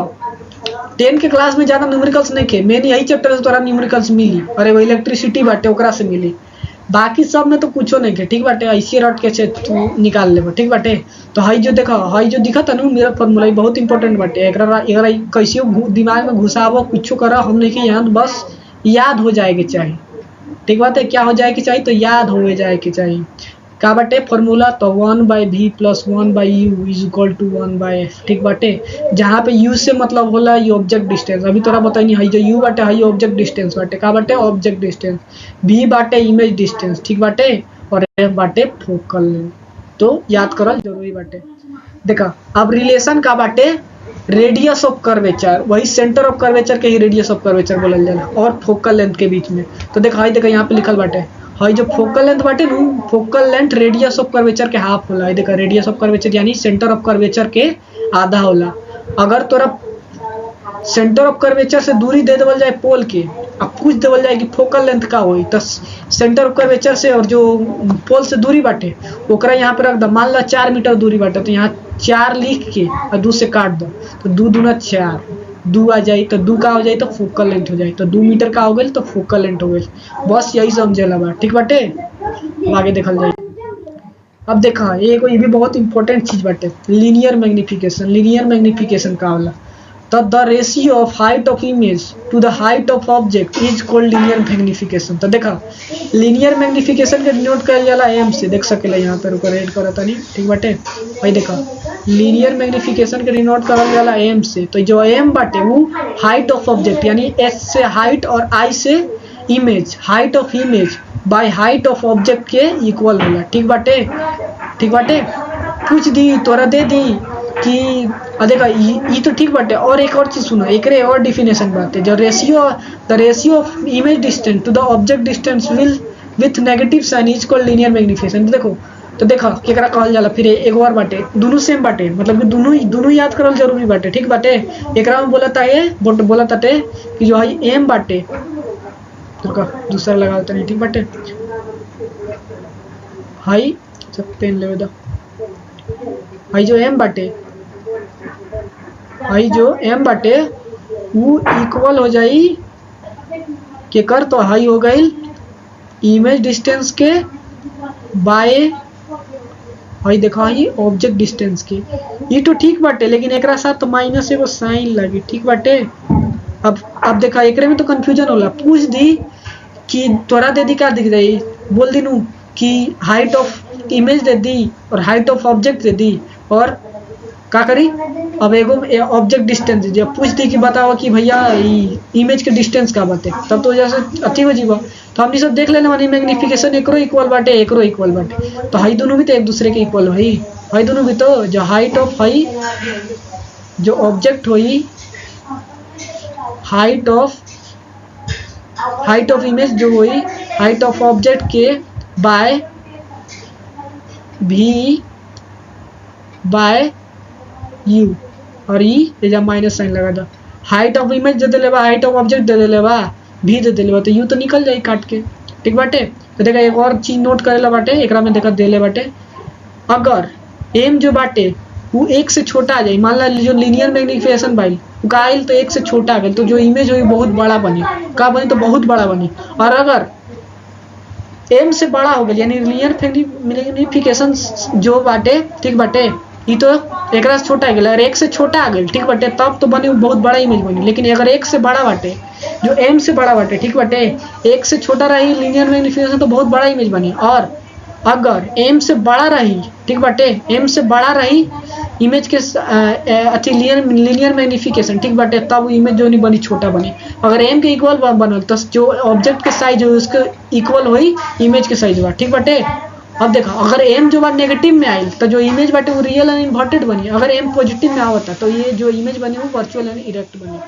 10 के क्लास में ज्यादा न्यूमेरिकल्स नहीं खे, मेन यही चैप्टर से तोरा न्यूमेरिकल्स मिली। अरे वो इलेक्ट्रिसिटी बाटे ओकरा से मिली। बाकी सब में तो कुछो नहीं के, ठीक बाटे। ऐसे रट के तू निकाल लेबो, ठीक बाटे। तो हई जो देखो, हई जो दिखत है मेरा फॉर्मूला बहुत इंपॉर्टेंट बाटे। एकरा कैसे दिमाग में घुसाबो कुछ करो हम नहीं यहाँ, बस याद हो जाए के चाहिए, ठीक बात है। क्या हो जाए कि चाहिए, तो याद हो जाए कि चाहिए का बाटे फॉर्मूला। तो 1/v + 1/u is equal to 1/f, ठीक बाटे। जहाँ पे u से मतलब होला ये ऑब्जेक्ट डिस्टेंस, अभी तोरा बताई हई जो u बाटे हई ऑब्जेक्ट डिस्टेंस बाटे, का बाटे ऑब्जेक्ट डिस्टेंस। v बाटे इमेज डिस्टेंस, ठीक बाटे। और f बाटे फोकल लेंथ। तो याद करल जरूरी बाटे। देखा अब रिलेशन का बाटे रेडियस ऑफ कर्वेचर, वही सेंटर ऑफ कर्वेचर के ही रेडियस ऑफ कर्वेचर बोलल जाला, और फोकल लेंथ के बीच में। तो देखा हई देखा यहाँ पे लिखल बाटे हई जो फोकल लेंथ बाटे नु, focal length radius of curvature के हाफ होला। देखा रेडियस ऑफ कर्वेचर यानी सेंटर ऑफ कर्वेचर के आधा होला। अगर तोरा सेंटर ऑफ कर्वेचर से दूरी दे देवल जाए पोल के, अब पूछ देवल जाए कि फोकल लेंथ का होई, तो सेंटर ऑफ कर्वेचर से और जो पोल से दूरी बाटे ओकरा यहाँ पे रख दो। मान लो 4 मीटर दूरी बाटे, तो यहाँ 4 लिख के और 2 से काट दो, तो 2 दूना 4, 2 आ जाए तो 2 का हो जाए तो फोकल लेंथ हो जाए। तो 2 मीटर का हो गई तो फोकल लेंथ हो गई। बस यही समझेला बा, ठीक बाटे। आगे देखल जाए। अब देखा ये भी बहुत इंपॉर्टेंट चीज बाटे, लीनियर मैग्निफिकेशन। लीनियर मैग्निफिकेशन का होला the ratio of height of image to the height of object is called linear magnification। तो देखा linear magnification के डिनोट करल जाला m से, देख सकेला यहाँ पे रुको रेड करता नहीं, ठीक बाटे। भाई देखा linear magnification के डिनोट करल जाला m से। तो जो m बाटे वो हाइट ऑफ ऑब्जेक्ट यानी s से हाइट और i से image, height of image by height of object के इक्वल होला, ठीक बाटे। ठीक बाटे पूछ दी तोरा दे दी कि देखा ये तो ठीक बाटे। और एक और चीज सुनो, एक और डिफिनेशन बाटे जो the ratio of image distance to the object distance will with negative sign is called linear magnification. देखो तो देखा केकरा कहल जाला, फिर एक और बाटे दोनों सेम बाटे, मतलब कि दोनों याद करल जरूरी बाटे, ठीक बाटे। एकरा में बोला ताटे कि जो है एम बाटे, तो दूसरा लगाता नहीं, ठीक बाटे। हाई सब पेन ले दो, हाई जो एम बाटे, हाई जो एम बाटे वो इक्वल हो जाई के कर, तो हाई हो गई इमेज डिस्टेंस के बाय हाई देखा ही ऑब्जेक्ट डिस्टेंस के। ये तो ठीक बाटे, लेकिन एकरा साथ तो माइनस एगो साइन लगे, ठीक बाटे। अब देखा एकरे में तो कंफ्यूजन होला। पूछ दी कि तोरा दे दी का दिख रही, बोल दी नू कि हाइट ऑफ इमेज दे दी और हाइट ऑफ ऑब्जेक्ट दे दी, और का करी अब एगो ऑब्जेक्ट डिस्टेंस दीजिए। पूछ दी कि बताओ कि भैया इमेज के डिस्टेंस का बाटे, तब तो जैसे अति हो जीवा। तो हमने सब देख लेना मानी मैग्निफिकेशन एकरो इक्वल बाटे एकरो इक्वल बाटे, तो हाई दोनों भी तो एक दूसरे के इक्वल हुई। हाई दोनों भी तो जो हाइट ऑफ हाई जो ऑब्जेक्ट हुई हाइट ऑफ इमेज जो हुई हाइट ऑफ ऑब्जेक्ट के बाय भी बाय यू, और ई जब माइनस साइन लगा दो। हाइट ऑफ इमेज दे देले बा, हाइट ऑफ ऑब्जेक्ट दे देले बा, भी दे देले बा, तो यू तो निकल जाई काट के, ठीक बाटे। तो देखा एक और चीज नोट करेला बाटे, एकरा में देखा देले बाटे अगर एम जो बाटे वो 1 से छोटा आ जाए, मान ला जो लीनियर मैग्निफिकेशन बाइल वो आइल तो 1 से छोटा आ गया, तो जो इमेज हुई बहुत बड़ा बनी, का बनी तो बहुत बड़ा बनी। और अगर एम से बड़ा हो गया यानी लीनियर मैग्निफिकेशन जो बाटे, ठीक बाटे, ये तो एकरा से छोटा गया, अगर 1 से छोटा आ गया, ठीक बाटे, तब तो बनी बहुत बड़ा इमेज बनी। लेकिन अगर 1 से बड़ा बाटे जो m से बड़ा बाटे, ठीक बाटे, 1 से छोटा रही लीनियर मैग्निफिकेशन तो बहुत बड़ा इमेज बनी। और अगर m से बड़ा रही, ठीक बाटे, m से बड़ा रही इमेज के अति लीनियर मैग्निफिकेशन, ठीक बाटे, तब इमेज जो नहीं बनी छोटा बनी। अगर m के इक्वल बनल तो जो ऑब्जेक्ट के साइज हो उसके इक्वल हुई इमेज के साइज बा, ठीक बाटे। अब देखा अगर m जो बात नेगेटिव में आई तो जो इमेज बाटे वो रियल एंड इन्वर्टेड बनी, अगर m पॉजिटिव में आवता तो ये जो इमेज बनी वो वर्चुअल एंड इरेक्ट बनी।